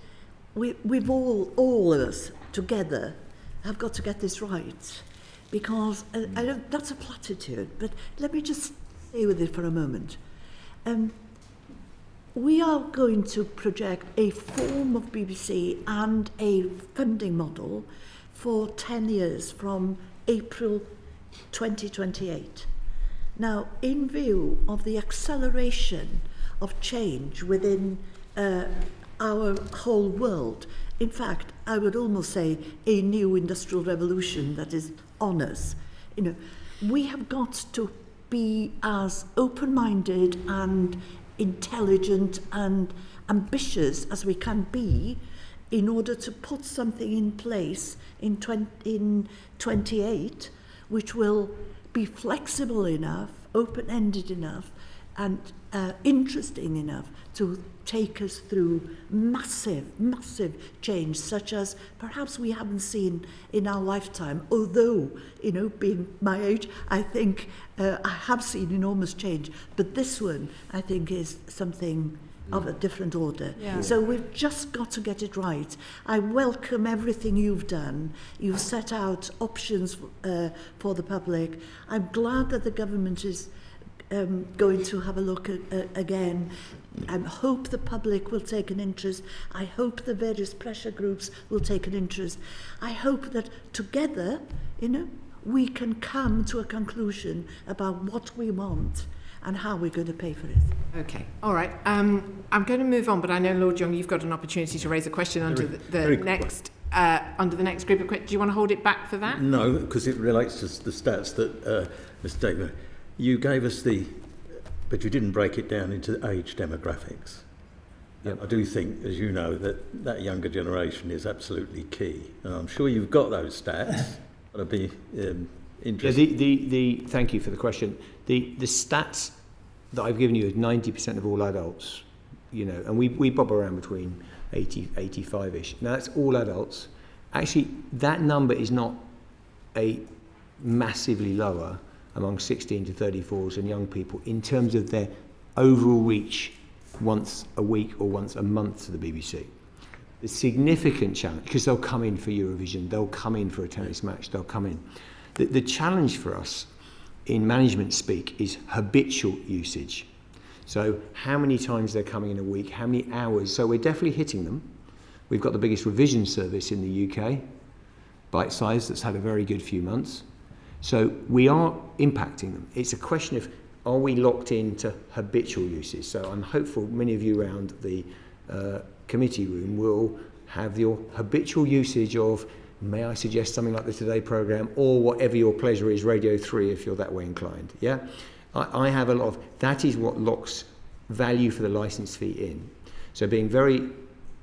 we've all of us together have got to get this right, because I don't, that's a platitude, but let me just stay with it for a moment. We are going to project a form of BBC and a funding model for 10 years from April 2028. Now, in view of the acceleration of change within our whole world, in fact, I would almost say a new industrial revolution that is on us, we have got to be as open-minded and intelligent and ambitious as we can be in order to put something in place in 28 which will be flexible enough, open-ended enough and interesting enough to take us through massive change, such as perhaps we haven't seen in our lifetime. Although, being my age, I think I have seen enormous change. But this one, I think, is something of a different order. Yeah. So we've just got to get it right. I welcome everything you've done. You've set out options for the public. I'm glad that the government is going to have a look at, again. I hope the public will take an interest. I hope the various pressure groups will take an interest. I hope that together, we can come to a conclusion about what we want and how we're going to pay for it. Okay, all right. I'm going to move on, but I know, Lord Young, you've got an opportunity to raise a question under the next group of questions. Do you want to hold it back for that? No, because it relates to the stats that Mr. Davie, you gave us but you didn't break it down into age demographics. Yep. I do think, as you know, that younger generation is absolutely key. And I'm sure you've got those stats. I'd be interested. Yeah, thank you for the question. The stats that I've given you is 90% of all adults, and we bob around between 80, 85-ish. Now, that's all adults. Actually, that number is not a massively lower among 16 to 34s and young people in terms of their overall reach once a week or once a month to the BBC. The significant challenge, because they'll come in for Eurovision, they'll come in for a tennis match, they'll come in. The challenge for us in management speak is habitual usage. So how many times they're coming in a week, how many hours. So we're definitely hitting them. We've got the biggest revision service in the UK, bite size, that's had a very good few months. So we are impacting them. It's a question of, are we locked into habitual usage? So I'm hopeful many of you around the committee room will have your habitual usage of, may I suggest something like the Today programme, or whatever your pleasure is, Radio 3 if you're that way inclined. Yeah, I have a lot of, that is what locks value for the licence fee in. So being very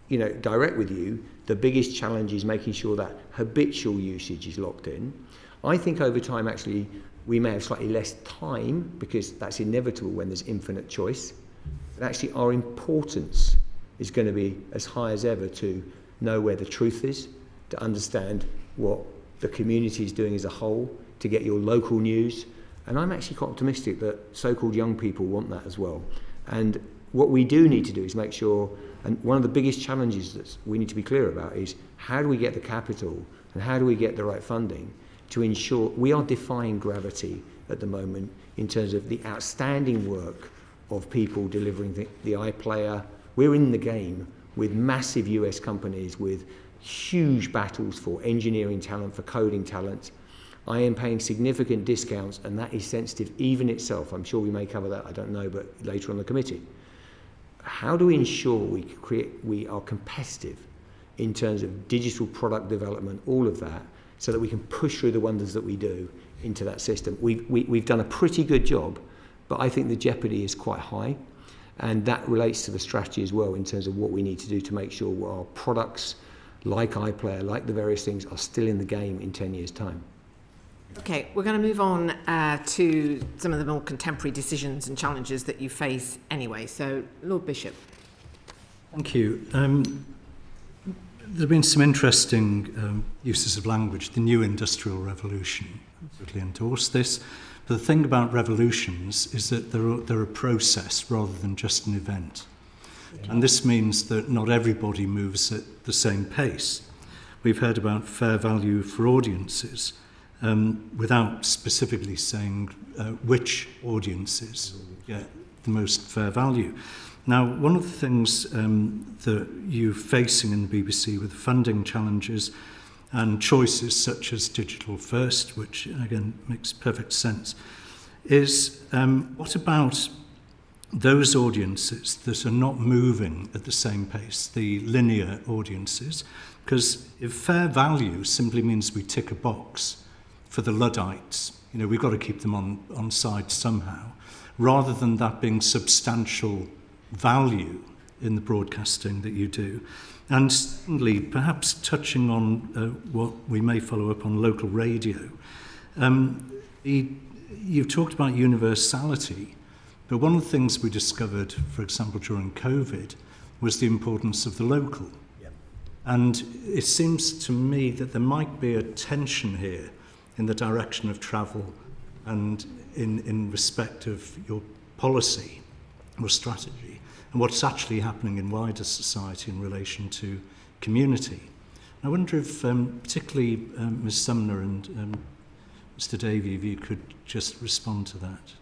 direct with you, the biggest challenge is making sure that habitual usage is locked in. I think over time, actually, we may have slightly less time because that's inevitable when there's infinite choice. But actually, our importance is going to be as high as ever to know where the truth is, to understand what the community is doing as a whole, to get your local news. And I'm actually quite optimistic that so-called young people want that as well. And what we do need to do is make sure, and one of the biggest challenges that we need to be clear about is how do we get the capital and how do we get the right funding to ensure we are defying gravity at the moment in terms of the outstanding work of people delivering the iPlayer. We're in the game with massive US companies with huge battles for engineering talent, for coding talent. I am paying significant discounts, and that is sensitive even itself. I'm sure we may cover that, I don't know, but later on the committee. How do we ensure we are competitive in terms of digital product development, all of that, so that we can push through the wonders that we do into that system? We've done a pretty good job, but I think the jeopardy is quite high, and that relates to the strategy as well in terms of what we need to do to make sure our products, like iPlayer, like the various things, are still in the game in 10 years' time. Okay, we're going to move on to some of the more contemporary decisions and challenges that you face anyway. So, Lord Bishop. Thank you. There have been some interesting uses of language. The new industrial revolution, I absolutely endorse this. But the thing about revolutions is that they're a process rather than just an event. And this means that not everybody moves at the same pace. We've heard about fair value for audiences without specifically saying which audiences get the most fair value. Now, one of the things that you're facing in the BBC with funding challenges and choices such as digital first, which again makes perfect sense, is what about those audiences that are not moving at the same pace, the linear audiences? Because if fair value simply means we tick a box for the Luddites, we've got to keep them on side somehow, rather than that being substantial value in the broadcasting that you do. And secondly, perhaps touching on what we may follow up on local radio, you've talked about universality, but one of the things we discovered, for example, during COVID, was the importance of the local. Yep. And it seems to me that there might be a tension here in the direction of travel and in respect of your policy or strategy and what's actually happening in wider society in relation to community. I wonder if particularly Ms Sumner and Mr Davie, if you could just respond to that.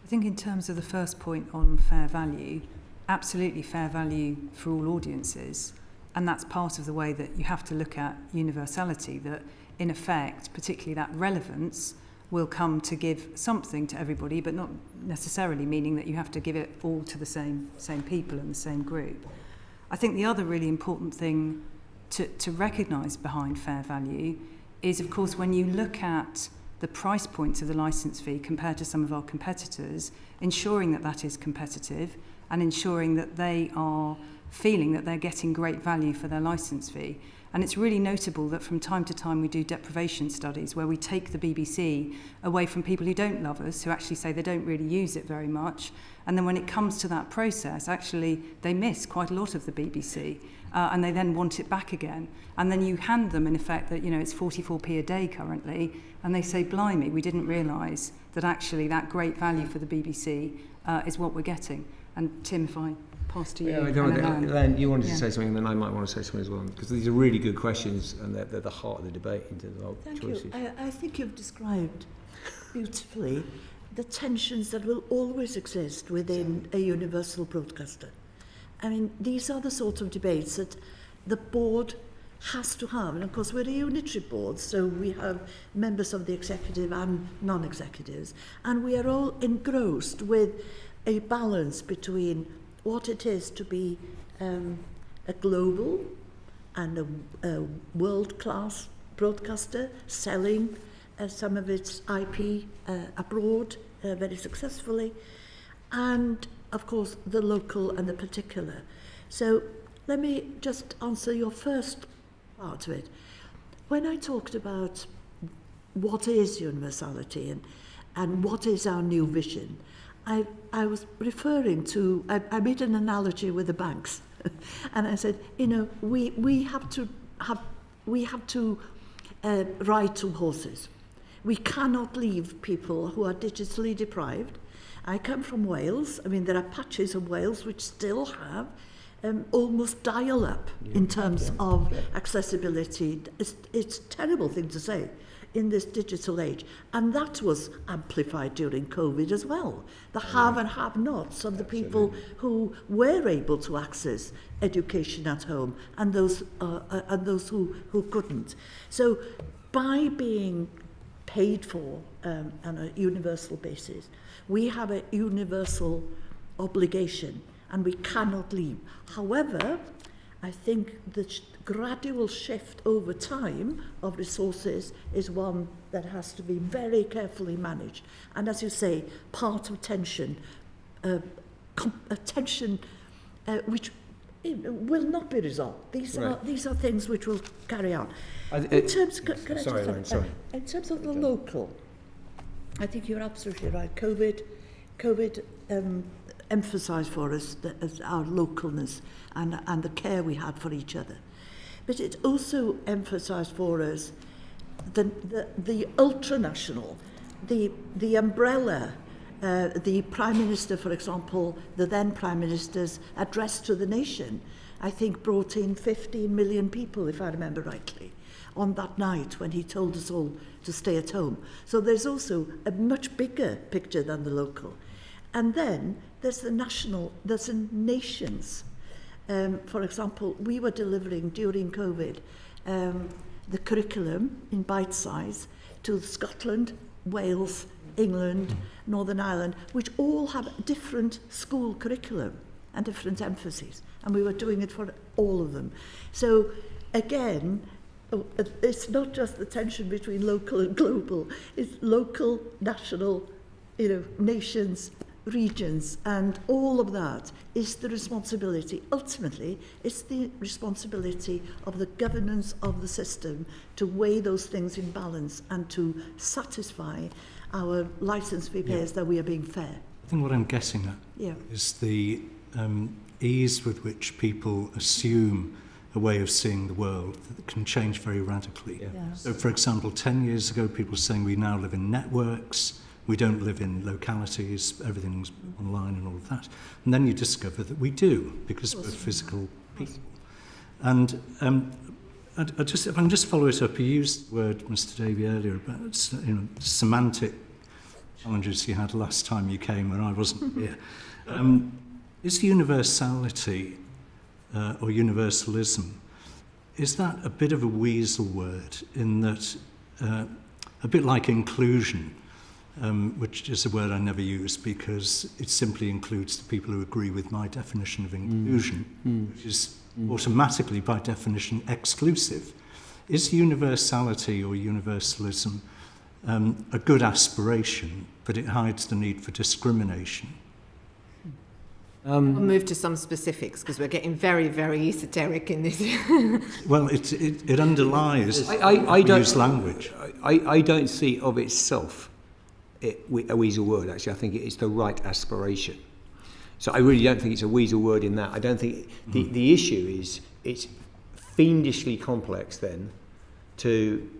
I think in terms of the first point on fair value, absolutely fair value for all audiences. And that's part of the way that you have to look at universality, that in effect, particularly that relevance, will come to give something to everybody, but not necessarily meaning that you have to give it all to the same people and the same group. I think the other really important thing to recognise behind fair value is, of course, when you look at the price points of the licence fee compared to some of our competitors, ensuring that that is competitive and ensuring that they are feeling that they're getting great value for their licence fee. And it's really notable that from time to time we do deprivation studies where we take the BBC away from people who don't love us, who actually say they don't really use it very much. And then when it comes to that process, actually they miss quite a lot of the BBC and they then want it back again. And then you hand them, in effect, that, you know, it's 44p a day currently, and they say, blimey, we didn't realise that actually that great value for the BBC is what we're getting. And Tim, if I pass to you. Yeah, Len, you wanted to say something, and then I might want to say something as well, because these are really good questions, and they're the heart of the debate in terms of our choices. Thank you. I think you've described beautifully the tensions that will always exist within a universal broadcaster. I mean, these are the sort of debates that the board has to have. And of course, we're a unitary board, so we have members of the executive and non-executives, and we are all engrossed with a balance between what it is to be a global and a world-class broadcaster, selling some of its IP abroad very successfully, and of course the local and the particular. So let me just answer your first part of it. When I talked about what is universality and what is our new vision, I was referring to, I made an analogy with the banks. And I said, you know, we have to ride two horses. We cannot leave people who are digitally deprived. I come from Wales. I mean, there are patches of Wales which still have almost dial-up in terms of accessibility. It's a terrible thing to say in this digital age. And that was amplified during COVID as well. The have and have-nots of the people who were able to access education at home and those who couldn't. So by being paid for on a universal basis, we have a universal obligation and we cannot leave. However, I think the gradual shift over time of resources is one that has to be very carefully managed. And as you say, part of tension, a tension which will not be resolved. These are things which will carry on. In terms of the local, I think you're absolutely right. COVID emphasised for us our localness and the care we had for each other. But it also emphasised for us the ultranational, the umbrella, the Prime Minister, for example, the then Prime Minister's address to the nation, I think brought in 15 million people, if I remember rightly, on that night when he told us all to stay at home. So there's also a much bigger picture than the local. And then there's the national, there's the nations. For example, we were delivering during COVID the curriculum in bite size to Scotland, Wales, England, Northern Ireland, which all have different school curriculum and different emphases. And we were doing it for all of them. So again, it's not just the tension between local and global, it's local, national, nations, regions, and all of that is the responsibility. Ultimately, it's the responsibility of the governance of the system to weigh those things in balance and to satisfy our licence fee payers that we are being fair. I think what I'm getting at is the ease with which people assume a way of seeing the world that can change very radically. Yeah. So, for example, 10 years ago, people were saying we now live in networks, we don't live in localities, everything's online and all of that. And then you discover that we do, because we're physical people. And if I can just follow it up, you used the word, Mr. Davie, earlier about semantic challenges you had last time you came when I wasn't here. Is universality or universalism, is that a bit of a weasel word in that, a bit like inclusion, which is a word I never use because it simply includes the people who agree with my definition of inclusion, which is automatically, by definition, exclusive. Is universality or universalism a good aspiration, but it hides the need for discrimination? We'll move to some specifics because we're getting very, very esoteric in this. Well, it underlies use language. I don't see of itself a weasel word, actually. I think it's the right aspiration. So I really don't think it's a weasel word in that. I don't think... The issue is it's fiendishly complex then to...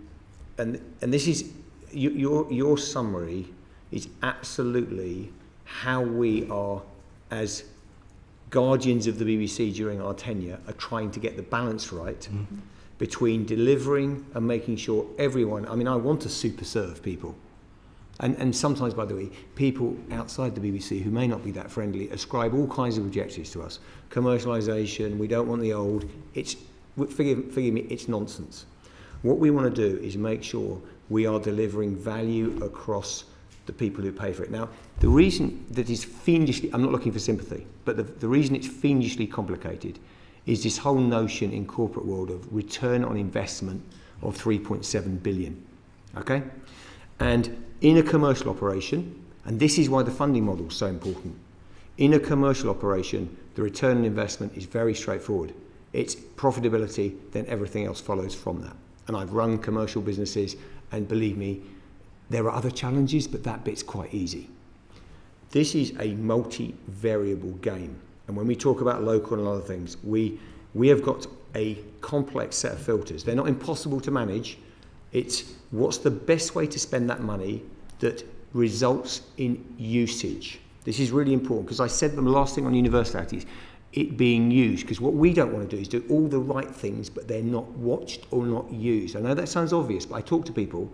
And this is... Your summary is absolutely how we are, as guardians of the BBC during our tenure, are trying to get the balance right between delivering and making sure everyone... I mean, I want to super serve people. And sometimes, by the way, people outside the BBC who may not be that friendly ascribe all kinds of objectives to us. Commercialisation, we don't want the old. Forgive me, it's nonsense. What we want to do is make sure we are delivering value across the people who pay for it. Now, the reason that is fiendishly... I'm not looking for sympathy, but the reason it's fiendishly complicated is this whole notion in corporate world of return on investment of 3.7 billion. Okay? And in a commercial operation, and this is why the funding model is so important, in a commercial operation, the return on investment is very straightforward. It's profitability, then everything else follows from that. And I've run commercial businesses, and believe me, there are other challenges, but that bit's quite easy. This is a multi-variable game. And when we talk about local and other things, we have got a complex set of filters. They're not impossible to manage. It's what's the best way to spend that money that results in usage. This is really important because I said the last thing on universality is it being used, because what we don't want to do is do all the right things but they're not watched or not used. I know that sounds obvious, but I talk to people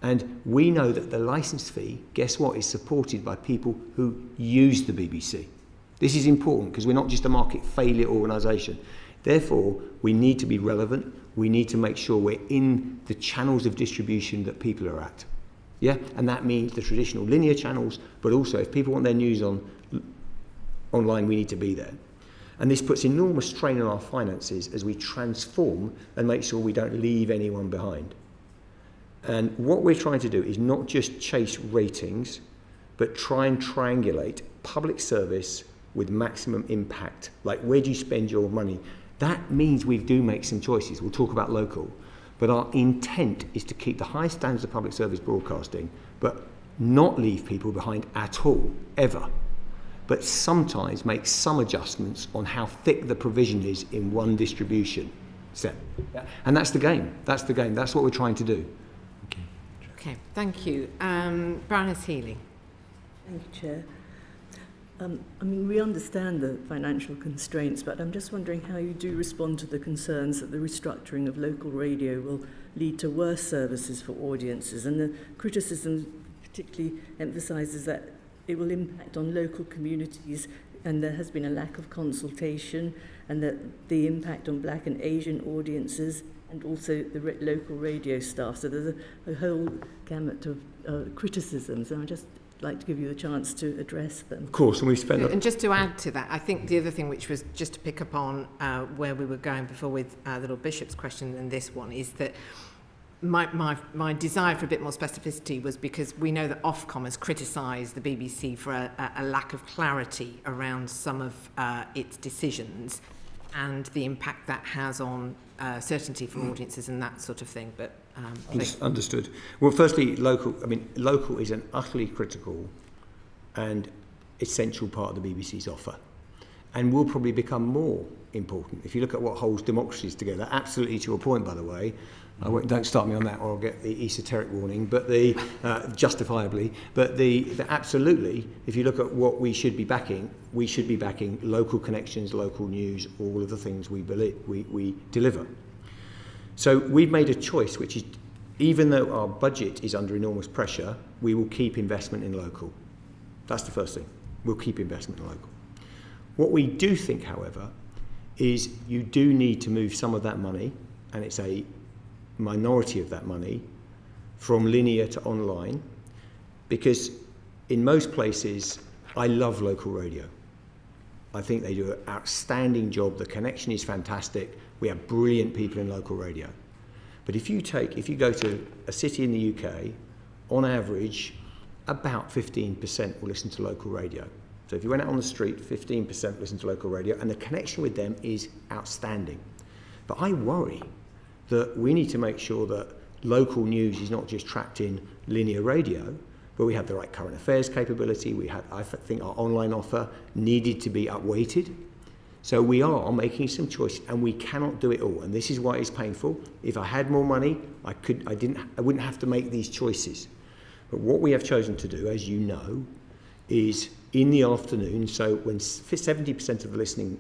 and we know that the licence fee, guess what, is supported by people who use the BBC. This is important because we're not just a market failure organisation. Therefore, we need to be relevant. We need to make sure we're in the channels of distribution that people are at. Yeah, and that means the traditional linear channels, but also if people want their news online, we need to be there. And this puts enormous strain on our finances as we transform and make sure we don't leave anyone behind. And what we're trying to do is not just chase ratings, but try and triangulate public service with maximum impact. Like, where do you spend your money? That means we do make some choices. We'll talk about local. But our intent is to keep the high standards of public service broadcasting, but not leave people behind at all, ever. But sometimes make some adjustments on how thick the provision is in one distribution set. Yeah. And that's the game. That's the game. That's what we're trying to do. Okay, thank you. Baroness Healy. Thank you, Chair. I mean, we understand the financial constraints, but I'm just wondering how you do respond to the concerns that the restructuring of local radio will lead to worse services for audiences, and the criticism particularly emphasises that it will impact on local communities, and there has been a lack of consultation, and that the impact on Black and Asian audiences, and also the local radio staff. So there's a whole gamut of criticisms, and I just like to give you a chance to address them. Of course, and we've spent... And just to add to that, I think the other thing which was just to pick up on where we were going before with the Lord Bishop's question and this one is that my desire for a bit more specificity was because we know that Ofcom has criticised the BBC for a lack of clarity around some of its decisions and the impact that has on certainty for audiences and that sort of thing. But Understood. Well, firstly, local. I mean, local is an utterly critical and essential part of the BBC's offer, and will probably become more important if you look at what holds democracies together. Absolutely, to a point, by the way. Don't start me on that, or I'll get the esoteric warning. But justifiably, but absolutely, if you look at what we should be backing local connections, local news, all of the things we deliver. So we've made a choice which is even though our budget is under enormous pressure, we will keep investment in local. That's the first thing. We'll keep investment in local. What we do think, however, is you do need to move some of that money, and it's a minority of that money, from linear to online, because in most places, I love local radio. I think they do an outstanding job. The connection is fantastic. We have brilliant people in local radio. But if you go to a city in the UK, on average, about 15% will listen to local radio. So if you went out on the street, 15% listen to local radio, and the connection with them is outstanding. But I worry that we need to make sure that local news is not just tracked in linear radio, but we have the right current affairs capability. I think our online offer needed to be upweighted. So we are making some choices, and we cannot do it all. And this is why it's painful. If I had more money, I wouldn't have to make these choices. But what we have chosen to do, as you know, is in the afternoon, so when 70% of the listening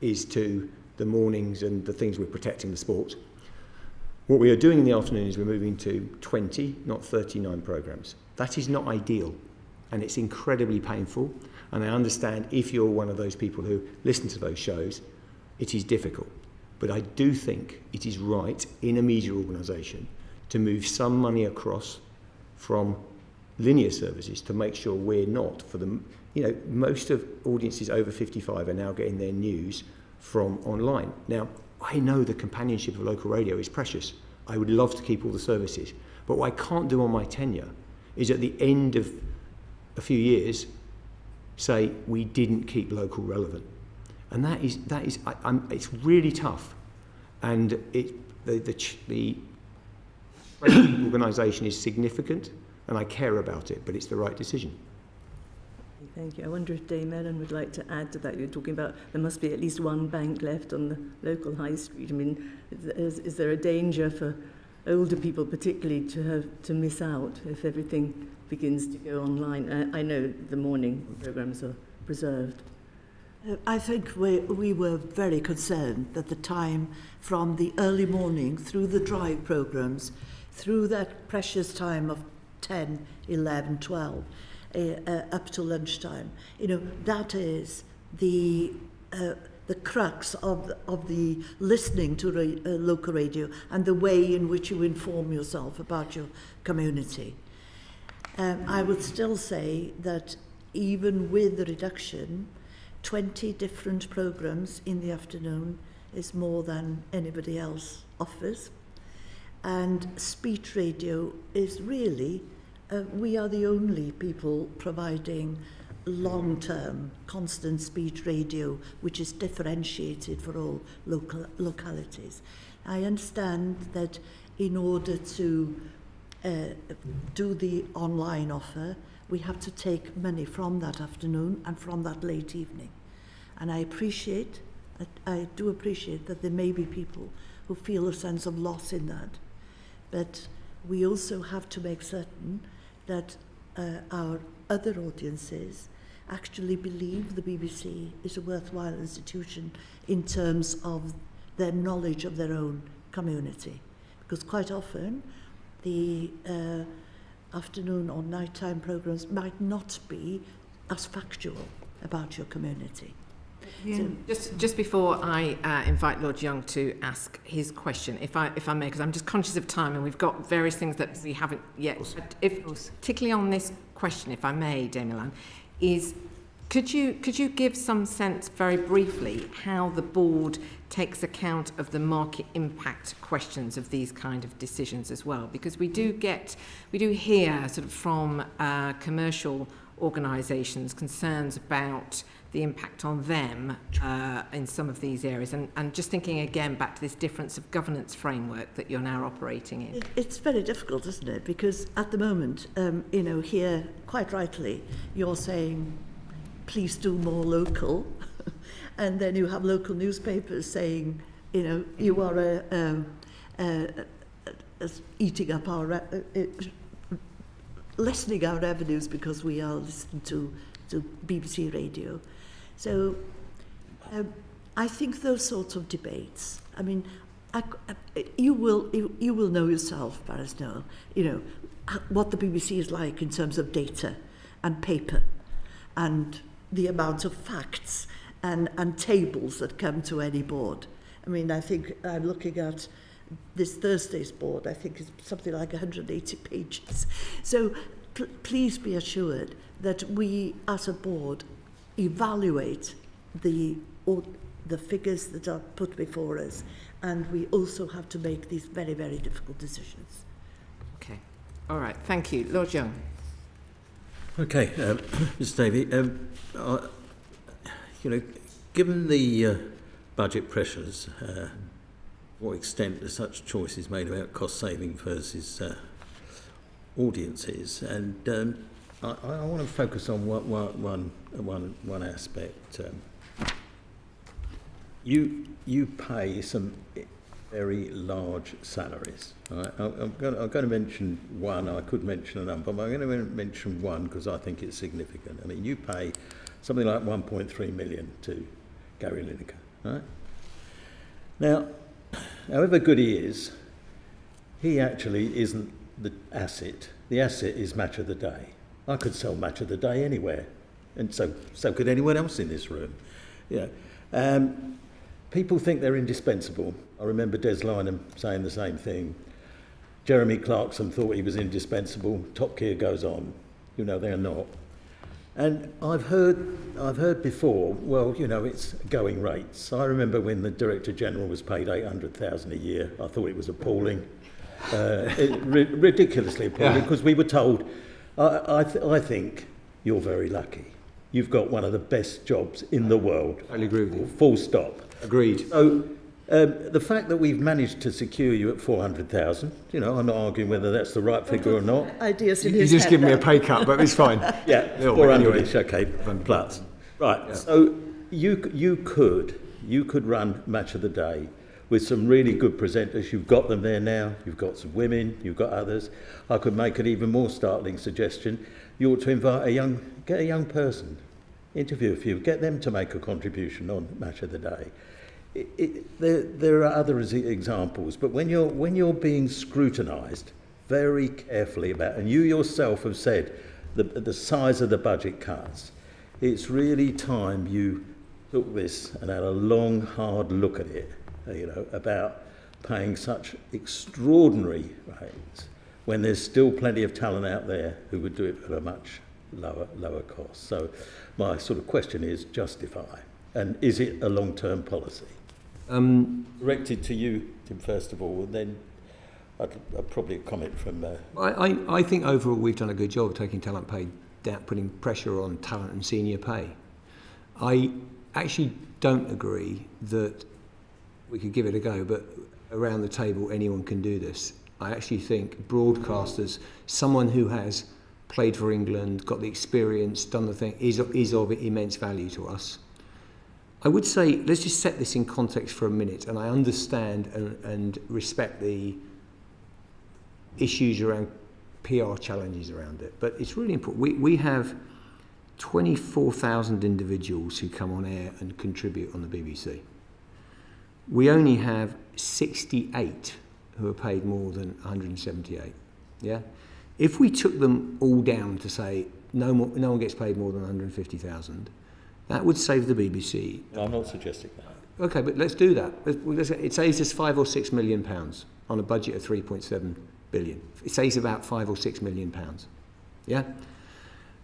is to the mornings and the things we're protecting, the sport, what we are doing in the afternoon is we're moving to 20, not 39 programmes. That is not ideal, and it's incredibly painful, and I understand if you're one of those people who listen to those shows, it is difficult. But I do think it is right in a media organisation to move some money across from linear services to make sure we're not, for them, most of audiences over 55 are now getting their news from online. Now, I know the companionship of local radio is precious. I would love to keep all the services. But what I can't do on my tenure is at the end of a few years say we didn't keep local relevant. And it's really tough. And the organisation is significant, and I care about it, but it's the right decision. Thank you. I wonder if Dame Ellen would like to add to that. You're talking about there must be at least one bank left on the local high street. I mean, is there a danger for older people particularly to miss out if everything begins to go online? I know the morning programmes are preserved. I think we were very concerned that the time from the early morning through the drive programmes, through that precious time of 10, 11, 12, up to lunchtime, that is the crux of the listening to local radio and the way in which you inform yourself about your community. I would still say that even with the reduction, 20 different programmes in the afternoon is more than anybody else offers. And speech radio is really, we are the only people providing long-term, constant speech radio, which is differentiated for all localities. I understand that in order to do the online offer, we have to take money from that afternoon and from that late evening. And I do appreciate that there may be people who feel a sense of loss in that. But we also have to make certain that our other audiences actually believe the BBC is a worthwhile institution in terms of their knowledge of their own community. Because quite often, the afternoon or nighttime programmes might not be as factual about your community. Yeah. So, just before I invite Lord Young to ask his question, if I may, because I'm just conscious of time and we've got various things that we haven't yet. Particularly on this question, if I may, Dame Ellen, could you give some sense very briefly how the board takes account of the market impact questions of these kind of decisions as well? Because we do hear sort of from commercial organisations concerns about the impact on them in some of these areas, and just thinking again back to this difference of governance framework that you're now operating in. It's very difficult, isn't it? Because at the moment, here, quite rightly, you're saying, please do more local, and then you have local newspapers saying, you are eating up our, lessening our revenues because we are listening to BBC radio. So I think those sorts of debates, you will know yourself, Baroness Noel, what the BBC is like in terms of data and paper and the amount of facts and tables that come to any board. I mean, I think I'm looking at this Thursday's board, I think it's something like 180 pages. So please be assured that we as a board evaluate the figures that are put before us, and we also have to make these very, very difficult decisions. Okay. All right. Thank you. Lord Young. Okay, Mr Davie, given the budget pressures, what extent are such choices made about cost saving versus audiences? And I want to focus on one aspect. You pay some very large salaries. Right? I'm going to mention one. I could mention a number, but I'm going to mention one because I think it's significant. I mean, you pay something like 1.3 million to Gary Lineker. Right? Now, however good he is, he actually isn't the asset. The asset is Match of the Day. I could sell Match of the Day anywhere, and so could anyone else in this room. People think they're indispensable. I remember Des Lynam saying the same thing. Jeremy Clarkson thought he was indispensable. Top Gear goes on. They're not. And I've heard before, well, it's going rates. I remember when the Director General was paid $800,000 a year. I thought it was appalling, ridiculously appalling, because we were told, I think you're very lucky. You've got one of the best jobs in the world. I agree with you. Full stop. Agreed. So the fact that we've managed to secure you at 400,000, I'm not arguing whether that's the right figure or not. Ideas in You his just head give me a there. pay cut, but it's fine. Yeah, 400-ish, okay, plus. Right, Yeah. so you could run Match of the Day with some really good presenters. You've got them there now. You've got some women. You've got others. I could make an even more startling suggestion. You ought to invite get a young person, interview a few, get them to make a contribution on Match of the Day. There are other examples, but when you're being scrutinised very carefully about, and you yourself have said the size of the budget cuts, it's really time you took this and had a long, hard look at it, about paying such extraordinary rates when there's still plenty of talent out there who would do it at a much lower cost. So my sort of question is justify, and is it a long-term policy? Directed to you, Tim, first of all, and then I'd probably comment from... I think overall we've done a good job of taking talent pay down, putting pressure on talent and senior pay. I actually don't agree that we could give it a go, but around the table anyone can do this. I actually think broadcasters, someone who has played for England, got the experience, done the thing, is of immense value to us. I would say, let's just set this in context for a minute, and I understand and respect the issues around PR challenges around it, but it's really important. We have 24,000 individuals who come on air and contribute on the BBC. We only have 68 who are paid more than 178. Yeah? If we took them all down to say no one gets paid more than 150,000, that would save the BBC. No, I'm not suggesting that. Okay, but let's do that. It saves us £5 or £6 million on a budget of 3.7 billion. It saves about £5 or £6 million. Yeah?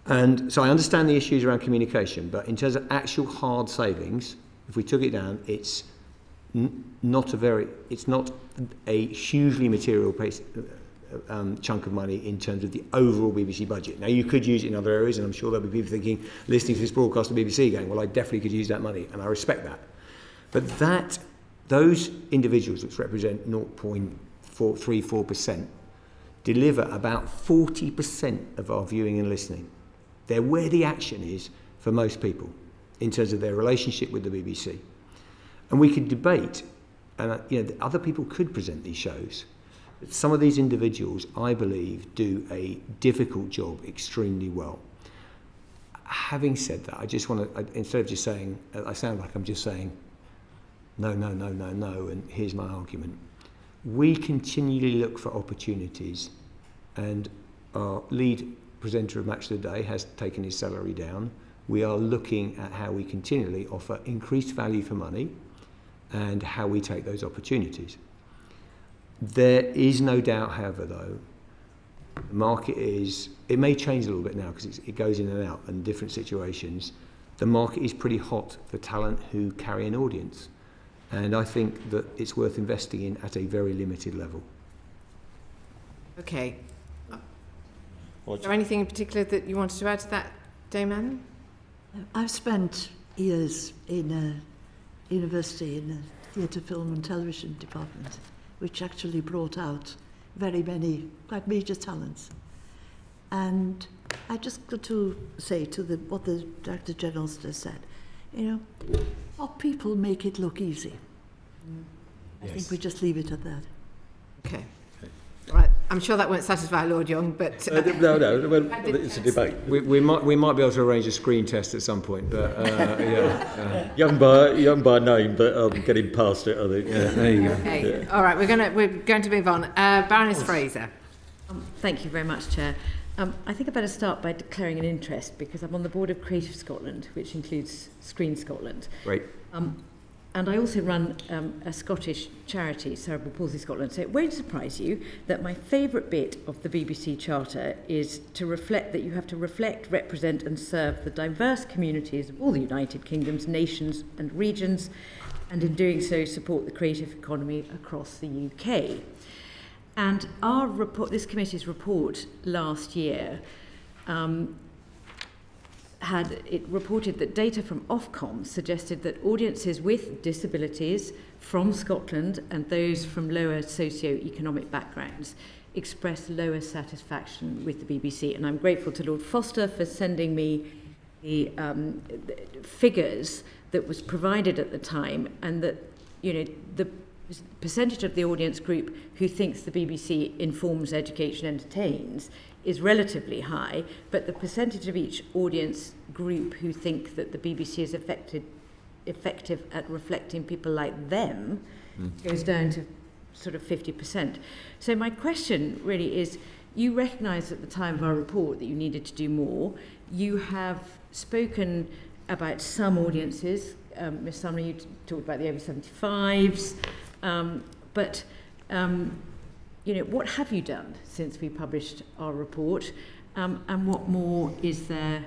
And so I understand the issues around communication, but in terms of actual hard savings, if we took it down, it's not a hugely material chunk of money in terms of the overall BBC budget. Now, you could use it in other areas, and I'm sure there'll be people thinking, listening to this broadcast of the BBC going, well, I definitely could use that money, and I respect that. But those individuals, which represent 0.34%, deliver about 40% of our viewing and listening. They're where the action is for most people in terms of their relationship with the BBC. And we could debate, and other people could present these shows. But some of these individuals, I believe, do a difficult job extremely well. Having said that, I just want to, instead of just saying, I sound like I'm just saying, no, and here's my argument. We continually look for opportunities, and our lead presenter of Match of the Day has taken his salary down. We are looking at how we continually offer increased value for money and how we take those opportunities. There is no doubt, however, though, the market is, it may change a little bit now because it goes in and out in different situations. The market is pretty hot for talent who carry an audience. And I think that it's worth investing in at a very limited level. Okay. Is there anything in particular that you wanted to add to that, Dame Anne? I've spent years in a university in a theatre, film and television department, which actually brought out very many quite major talents. And I just got to say to what the Director General just said, top people make it look easy. I think we just leave it at that. Okay. Right. I'm sure that won't satisfy Lord Young, but no, well, it's a debate. We might be able to arrange a screen test at some point, but yeah. Young by name, but getting past it, I think. Yeah, there you go. Okay. Yeah. All right, we're going to move on. Baroness Fraser. Thank you very much, Chair. I think I better start by declaring an interest because I'm on the board of Creative Scotland, which includes Screen Scotland. Great. And I also run a Scottish charity, Cerebral Palsy Scotland. So it won't surprise you that my favourite bit of the BBC Charter is to reflect that you have to reflect, represent and serve the diverse communities of all the United Kingdom's nations and regions, and in doing so support the creative economy across the UK. And our report, this committee's report last year, it reported that data from Ofcom suggested that audiences with disabilities from Scotland and those from lower socio-economic backgrounds express lower satisfaction with the BBC. And I'm grateful to Lord Foster for sending me the figures that was provided at the time, and that the percentage of the audience group who thinks the BBC informs, education, entertains is relatively high, but the percentage of each audience group who think that the BBC is effective at reflecting people like them goes down to sort of 50%. So my question really is, you recognised at the time of our report that you needed to do more. You have spoken about some audiences. Ms Sumner, you talked about the over 75s, but what have you done since we published our report, and what more is there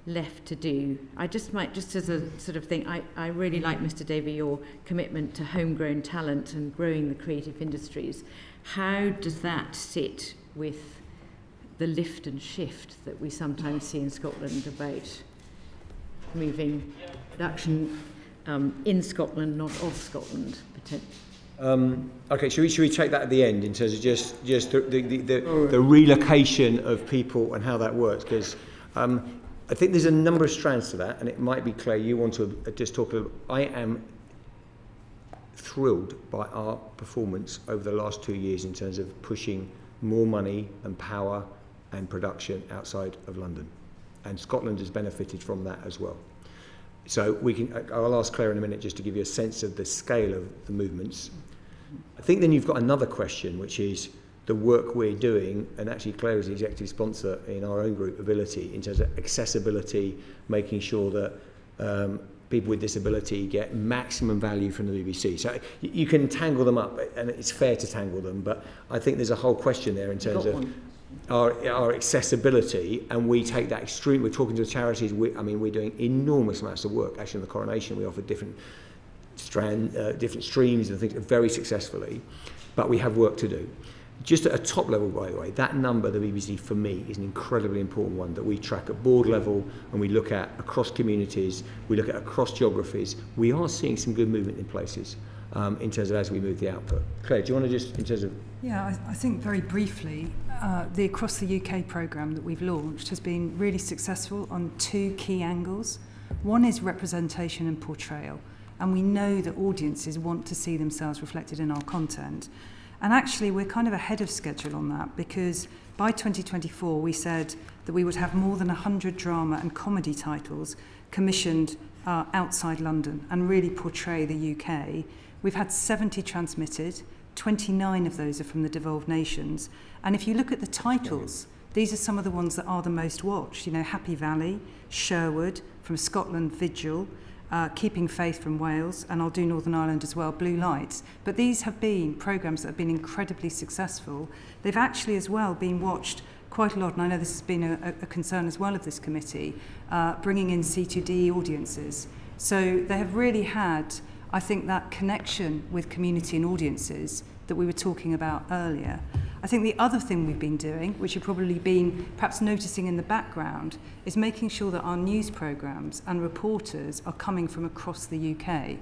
left to do? I just as a sort of thing, I really like, Mr Davie, your commitment to homegrown talent and growing the creative industries. How does that sit with the lift and shift that we sometimes see in Scotland about moving production in Scotland, not of Scotland, potentially? Okay, should we take that at the end in terms of just the relocation of people and how that works? Because I think there's a number of strands to that, and it might be, Claire, you want to just talk a little. I am thrilled by our performance over the last 2 years in terms of pushing more money and power and production outside of London, and Scotland has benefited from that as well. So I'll ask Claire in a minute just to give you a sense of the scale of the movements. I think then you've got another question, which is the work we're doing, and actually Claire is the executive sponsor in our own group, Ability, in terms of accessibility, making sure that people with disability get maximum value from the BBC. So you can tangle them up, and it's fair to tangle them, but I think there's a whole question there in terms of our accessibility, and we take that extreme. We're talking to the charities. We're doing enormous amounts of work. Actually, in the coronation, we offer different streams and things very successfully, but we have work to do. Just at a top level, by the way, that number, the BBC, for me, is an incredibly important one that we track at board level and we look at across communities, we look at across geographies. We are seeing some good movement in places in terms of as we move the output. Claire, do you want to just, in terms of... Yeah, I think very briefly, the Across the UK programme that we've launched has been really successful on two key angles. One is representation and portrayal, and we know that audiences want to see themselves reflected in our content. And actually, we're kind of ahead of schedule on that, because by 2024, we said that we would have more than 100 drama and comedy titles commissioned outside London and really portray the UK. We've had 70 transmitted, 29 of those are from the devolved nations. And if you look at the titles, these are some of the ones that are the most watched. You know, Happy Valley, Sherwood, from Scotland, Vigil, Keeping Faith from Wales, and I'll do Northern Ireland as well, Blue Lights. But these have been programmes that have been incredibly successful. They've actually as well been watched quite a lot, and I know this has been a concern as well of this committee, bringing in C2D audiences. So they have really had, I think, that connection with community and audiences that we were talking about earlier. I think the other thing we've been doing, which you've probably been perhaps noticing in the background, is making sure that our news programmes and reporters are coming from across the UK.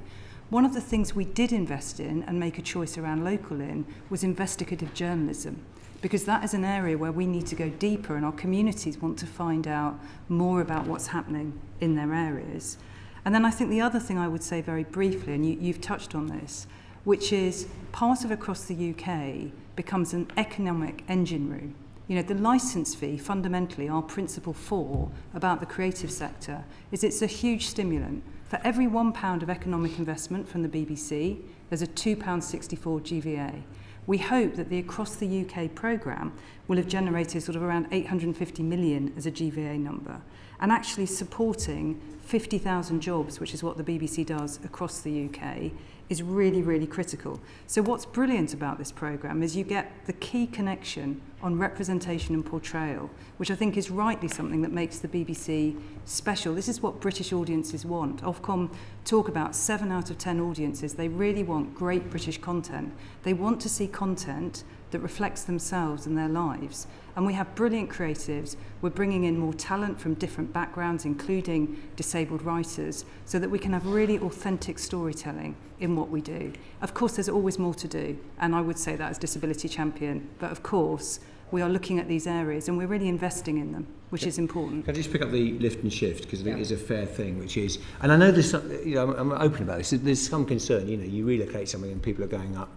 One of the things we did invest in and make a choice around local in was investigative journalism, because that is an area where we need to go deeper and our communities want to find out more about what's happening in their areas. And then I think the other thing I would say very briefly, and you've touched on this, which is part of Across the UK becomes an economic engine room. You know, the licence fee, fundamentally, our principle 4 about the creative sector, is it's a huge stimulant. For every £1 of economic investment from the BBC, there's a £2.64 GVA. We hope that the Across the UK programme will have generated sort of around 850 million as a GVA number, and actually supporting 50,000 jobs, which is what the BBC does across the UK, is really, really critical. So what's brilliant about this programme is you get the key connection on representation and portrayal, which I think is rightly something that makes the BBC special. This is what British audiences want. Ofcom talk about 7 out of 10 audiences. They really want great British content. They want to see content that reflects themselves and their lives. And we have brilliant creatives. We're bringing in more talent from different backgrounds, including disabled writers, so that we can have really authentic storytelling in what we do. Of course, there's always more to do, and I would say that as Disability Champion. But of course, we are looking at these areas and we're really investing in them, which is important. Can I just pick up the lift and shift, because I think it's a fair thing, which is, and I know there's some, you know, I'm open about this, there's some concern, you know, you relocate something and people are going up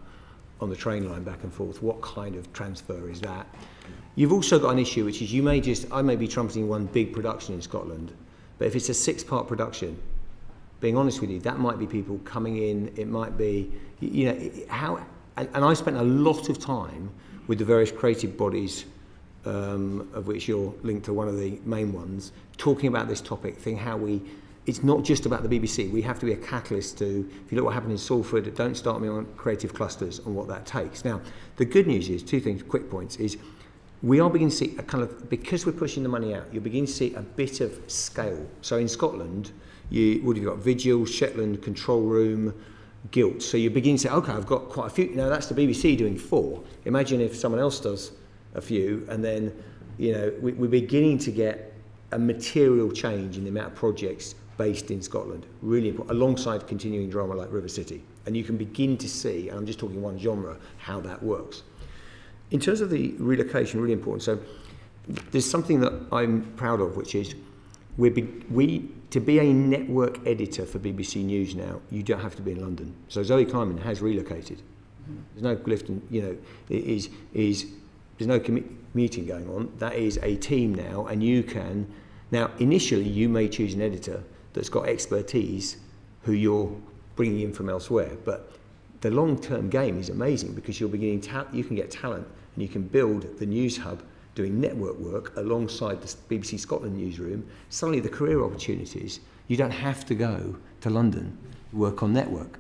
on the train line back and forth. What kind of transfer is that? You've also got an issue, which is I may be trumpeting one big production in Scotland, but if it's a 6-part production, being honest with you, that might be people coming in, it might be, you know, how, and I spent a lot of time with the various creative bodies, of which you're linked to one of the main ones, talking about this topic, thinking how it's not just about the BBC. We have to be a catalyst to, if you look what happened in Salford, don't start me on creative clusters and what that takes. Now, the good news is, 2 things, quick points, is we are beginning to see a kind of, because we're pushing the money out, you're beginning to see a bit of scale. So in Scotland, what have you got? Vigil, Shetland, Control Room, Guilt. So you begin to say, okay, I've got quite a few. Now that's the BBC doing 4. Imagine if someone else does a few, and then, you know, we're beginning to get a material change in the amount of projects based in Scotland, really important, alongside continuing drama like River City. And you can begin to see, and I'm just talking one genre, how that works. In terms of the relocation, really important. So there's something that I'm proud of, which is to be a network editor for BBC News now, you don't have to be in London. So Zoe Kleiman has relocated. There's no Clifton, you know, there's no commuting going on. That is a team now, and you can, now initially you may choose an editor that's got expertise who you're bringing in from elsewhere, but the long-term game is amazing because you're beginning you can get talent and you can build the news hub doing network work alongside the BBC Scotland newsroom. Suddenly the career opportunities, you don't have to go to London to work on network.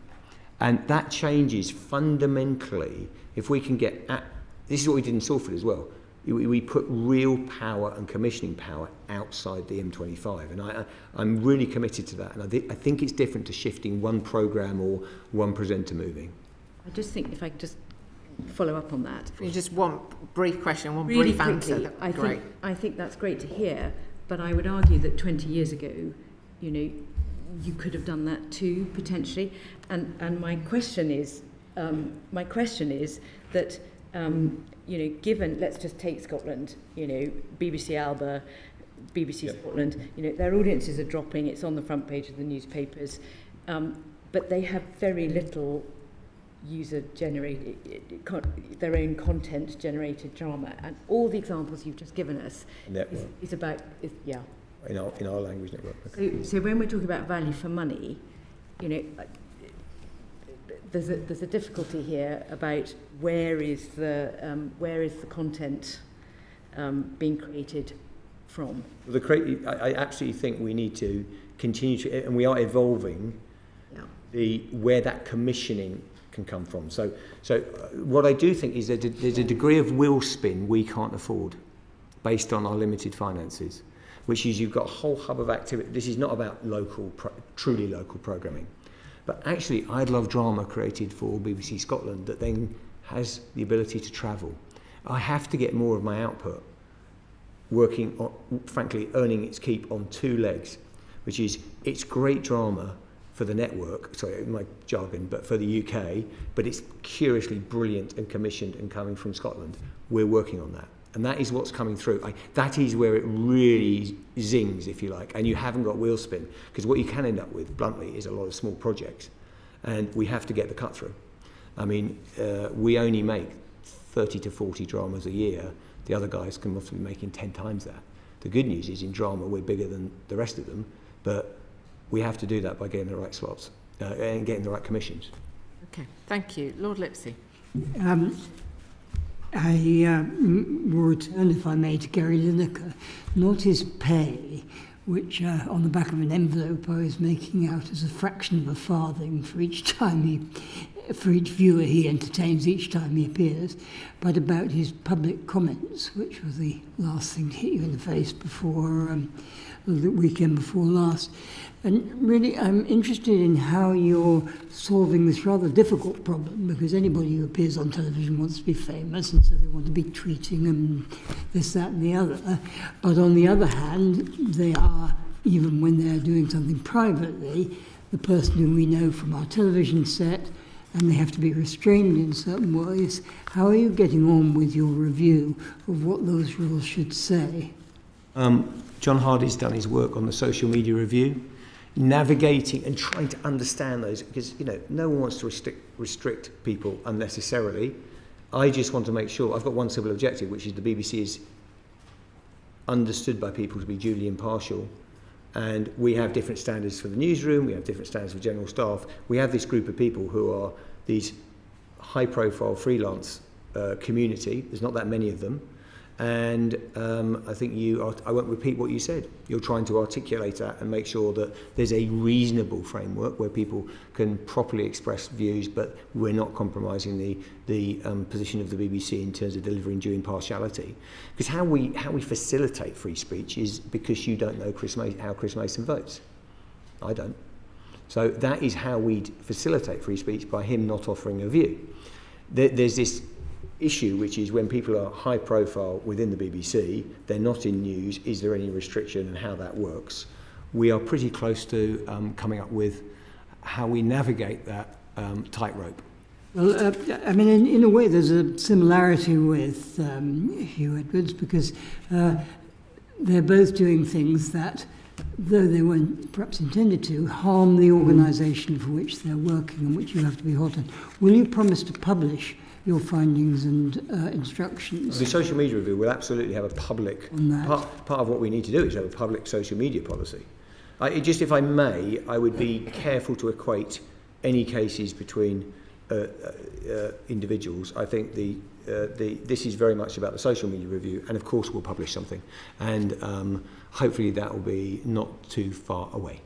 And that changes fundamentally if we can get at, this is what we did in Salford as well, we put real power and commissioning power outside the M25, and I'm really committed to that, and I think it's different to shifting one programme or one presenter moving. I just think if I could just follow up on that. You just one brief question, one really brief answer. I think that's great to hear, but I would argue that 20 years ago, you know, you could have done that too potentially, and my question is that. You know, given, let's just take Scotland, you know, BBC Alba, BBC Scotland, you know, their audiences are dropping, it's on the front page of the newspapers, but they have very little user-generated, their own content-generated drama, and all the examples you've just given us is about. in our language network. So when we're talking about value for money, there's a difficulty here about where is the content being created from. I absolutely think we need to continue to, and we are evolving where that commissioning can come from. So what I do think is that there's a degree of wheel spin we can't afford based on our limited finances, which is you've got a whole hub of activity. This is not about truly local programming. But actually, I'd love drama created for BBC Scotland that then has the ability to travel. I have to get more of my output working on, frankly, earning its keep on two legs, which is it's great drama for the network, sorry, my jargon, but for the UK, but it's curiously brilliant and commissioned and coming from Scotland. We're working on that. And that is what's coming through. That is where it really zings, if you like, and you haven't got wheel spin, because what you can end up with, bluntly, is a lot of small projects, and we have to get the cut through. I mean, we only make 30 to 40 dramas a year. The other guys can often be making 10 times that. The good news is in drama we're bigger than the rest of them, but we have to do that by getting the right slots and getting the right commissions. Okay, thank you. Lord Lipsey. I will return, if I may, to Gary Lineker, not his pay, which on the back of an envelope I was making out as a fraction of a farthing for each viewer he entertains each time he appears, but about his public comments, which was the last thing to hit you in the face before the weekend before last. And really, I'm interested in how you're solving this rather difficult problem, because anybody who appears on television wants to be famous, and so they want to be tweeting and this, that, and the other. But on the other hand, they are, even when they're doing something privately, the person who we know from our television set, and they have to be restrained in certain ways. How are you getting on with your review of what those rules should say? John Hardy's done his work on the social media review, navigating and trying to understand those, because no one wants to restrict people unnecessarily. I just want to make sure I've got one simple objective, which is the BBC is understood by people to be duly impartial, and we have different standards for the newsroom, we have different standards for general staff. We have this group of people who are these high-profile freelance community. There's not that many of them. And I think I won't repeat what you said. You're trying to articulate that and make sure that there's a reasonable framework where people can properly express views, but we're not compromising the position of the BBC in terms of delivering due impartiality. Because how we facilitate free speech is because you don't know how Chris Mason votes. I don't. So that is how we facilitate free speech, by him not offering a view. There's this issue, which is when people are high profile within the BBC, they're not in news, is there any restriction and how that works? We are pretty close to coming up with how we navigate that tightrope. Well, I mean, in a way there's a similarity with Huw Edwards, because they're both doing things that, though they weren't perhaps intended to, harm the organisation for which they're working and which you have to be hot on. Will you promise to publish your findings and instructions? The social media review will absolutely have a public, part of what we need to do is have a public social media policy. If I may, I would be careful to equate any cases between individuals. I think this is very much about the social media review, and of course we'll publish something, and hopefully that will be not too far away.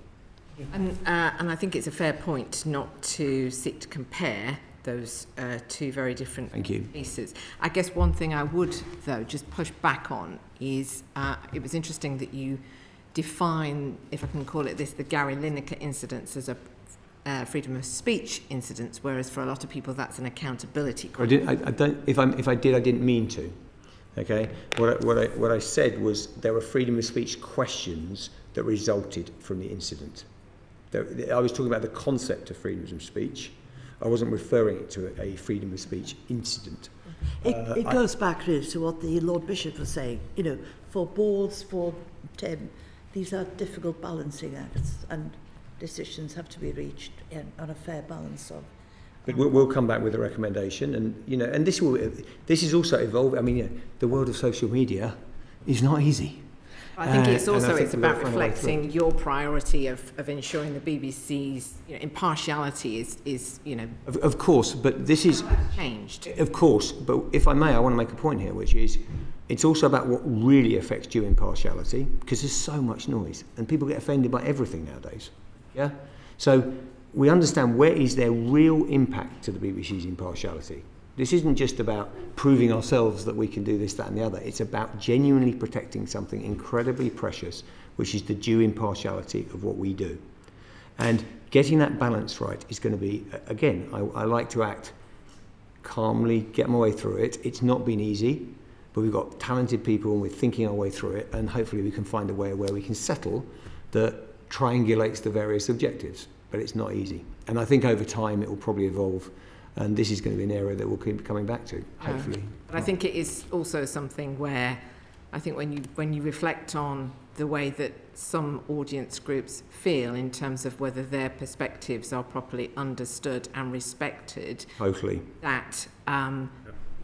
And I think it's a fair point not to seek to compare those two very different pieces. I guess one thing I would, though, just push back on is it was interesting that you define, if I can call it this, the Gary Lineker incidents as a freedom of speech incidents, whereas for a lot of people that's an accountability question. If I did, I didn't mean to. Okay, what I said was there were freedom of speech questions that resulted from the incident. I was talking about the concept of freedom of speech. I wasn't referring it to a freedom of speech incident. It goes back really to what the Lord Bishop was saying. For Balls, for Tim, these are difficult balancing acts, and decisions have to be reached on a fair balance of. But we'll come back with a recommendation, and this is also evolving. I mean, the world of social media is not easy, I think it's also think it's we've about got to find a way through reflecting your priority of ensuring the BBC's impartiality is Of course, but this is changed. Of course, but if I may, I want to make a point here, which is it's also about what really affects due impartiality, because there's so much noise and people get offended by everything nowadays. Yeah, so we understand where is their real impact to the BBC's impartiality. This isn't just about proving ourselves that we can do this, that and the other. It's about genuinely protecting something incredibly precious, which is the due impartiality of what we do. And getting that balance right is going to be, again, I like to act calmly, get my way through it. It's not been easy, but we've got talented people and we're thinking our way through it, and hopefully we can find a way where we can settle that triangulates the various objectives, but it's not easy. And I think over time it will probably evolve. And this is going to be an area that we'll keep coming back to, hopefully. But I think it is also something where I think when you reflect on the way that some audience groups feel in terms of whether their perspectives are properly understood and respected, totally, that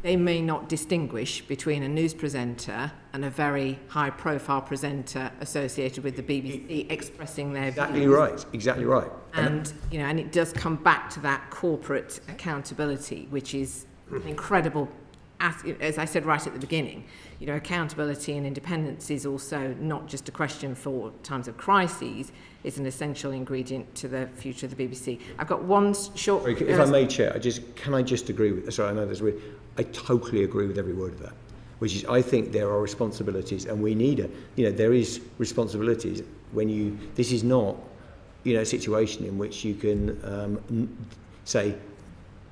they may not distinguish between a news presenter and a very high-profile presenter associated with the BBC expressing their views. Exactly right. And and it does come back to that corporate accountability, which is incredible. As I said right at the beginning, accountability and independence is also not just a question for times of crises. It's an essential ingredient to the future of the BBC. I've got one short... If I may, Chair, can I just agree with... Sorry, I know there's... I totally agree with every word of that, which is I think there are responsibilities and we need there is responsibilities when this is not, a situation in which you can say,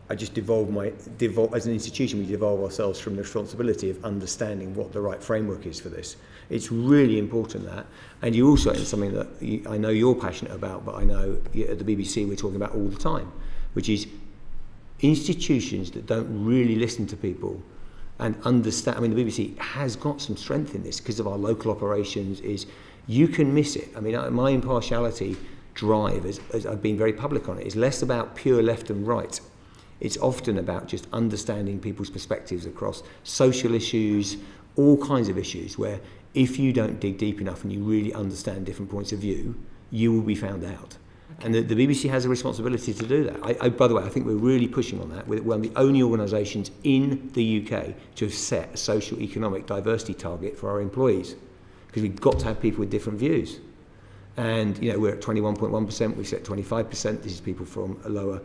I just as an institution, we devolve ourselves from the responsibility of understanding what the right framework is for this. It's really important that, and you also, it's something that I know you're passionate about, but I know at the BBC we're talking about all the time, which is institutions that don't really listen to people and understand. I mean, the BBC has got some strength in this because of our local operations. Is you can miss it. I mean, my impartiality drive, as I've been very public on it, is less about pure left and right. It's often about just understanding people's perspectives across social issues, all kinds of issues, where if you don't dig deep enough and you really understand different points of view, you will be found out. And the BBC has a responsibility to do that. By the way, I think we're really pushing on that. We're one of the only organisations in the UK to have set a social economic diversity target for our employees, because we've got to have people with different views. And we're at 21.1%. We've set 25%. This is people from lower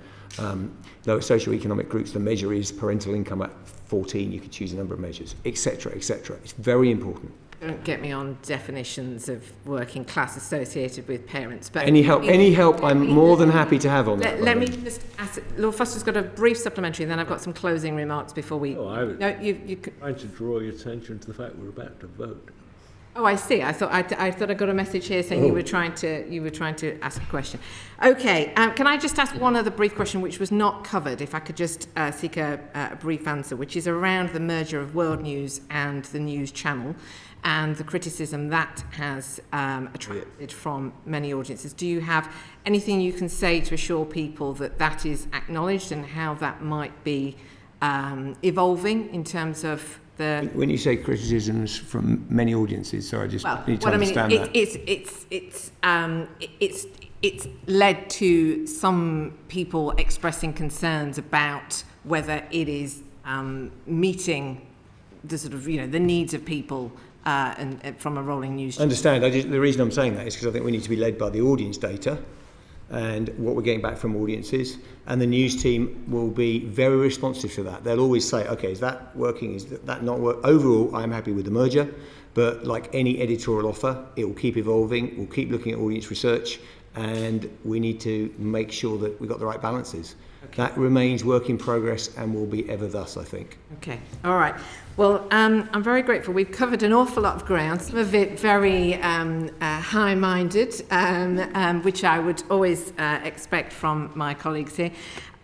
socio-economic groups. The measure is parental income at 14. You could choose a number of measures, etc., etc. It's very important. Don't get me on definitions of working class associated with parents. But any help, I'm more than happy to have on that. Let me just ask. Lord Foster's got a brief supplementary, and then I've got some closing remarks before we. I'm trying to draw your attention to the fact we're about to vote. Oh, I see. I thought I got a message here saying you were trying to ask a question. Okay. Can I just ask one other brief question, which was not covered? If I could just seek a brief answer, which is around the merger of World News and the News Channel, and the criticism that has attracted from many audiences. Do you have anything you can say to assure people that that is acknowledged and how that might be evolving in terms of the... When you say criticisms from many audiences, sorry, I just need to understand that. It's led to some people expressing concerns about whether it is meeting the sort of, the needs of people and from a rolling news. I understand. The reason I'm saying that is because I think we need to be led by the audience data and what we're getting back from audiences, and the news team will be very responsive to that. They'll always say, okay, is that working, is that not working? Overall, I'm happy with the merger, but like any editorial offer, it will keep evolving. We'll keep looking at audience research, and we need to make sure that we've got the right balances. Okay. That remains work in progress and will be ever thus, I think. Okay, all right. Well, I'm very grateful. We've covered an awful lot of ground, some of it very high-minded, which I would always expect from my colleagues here.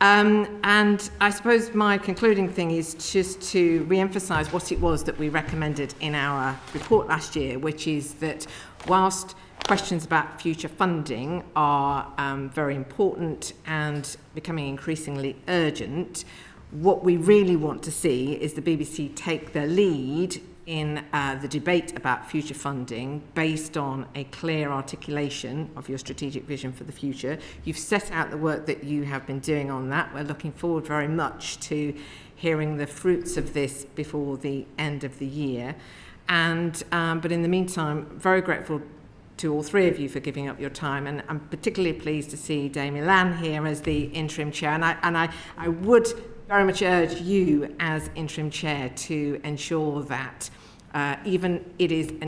And I suppose my concluding thing is just to re-emphasise what it was that we recommended in our report last year, which is that whilst questions about future funding are very important and becoming increasingly urgent, what we really want to see is the BBC take the lead in the debate about future funding based on a clear articulation of your strategic vision for the future. You've set out the work that you have been doing on that. We're looking forward very much to hearing the fruits of this before the end of the year. And but in the meantime, very grateful to all three of you for giving up your time, and I'm particularly pleased to see Dame Elan here as the interim chair, and I would very much urge you as interim chair to ensure that even it is an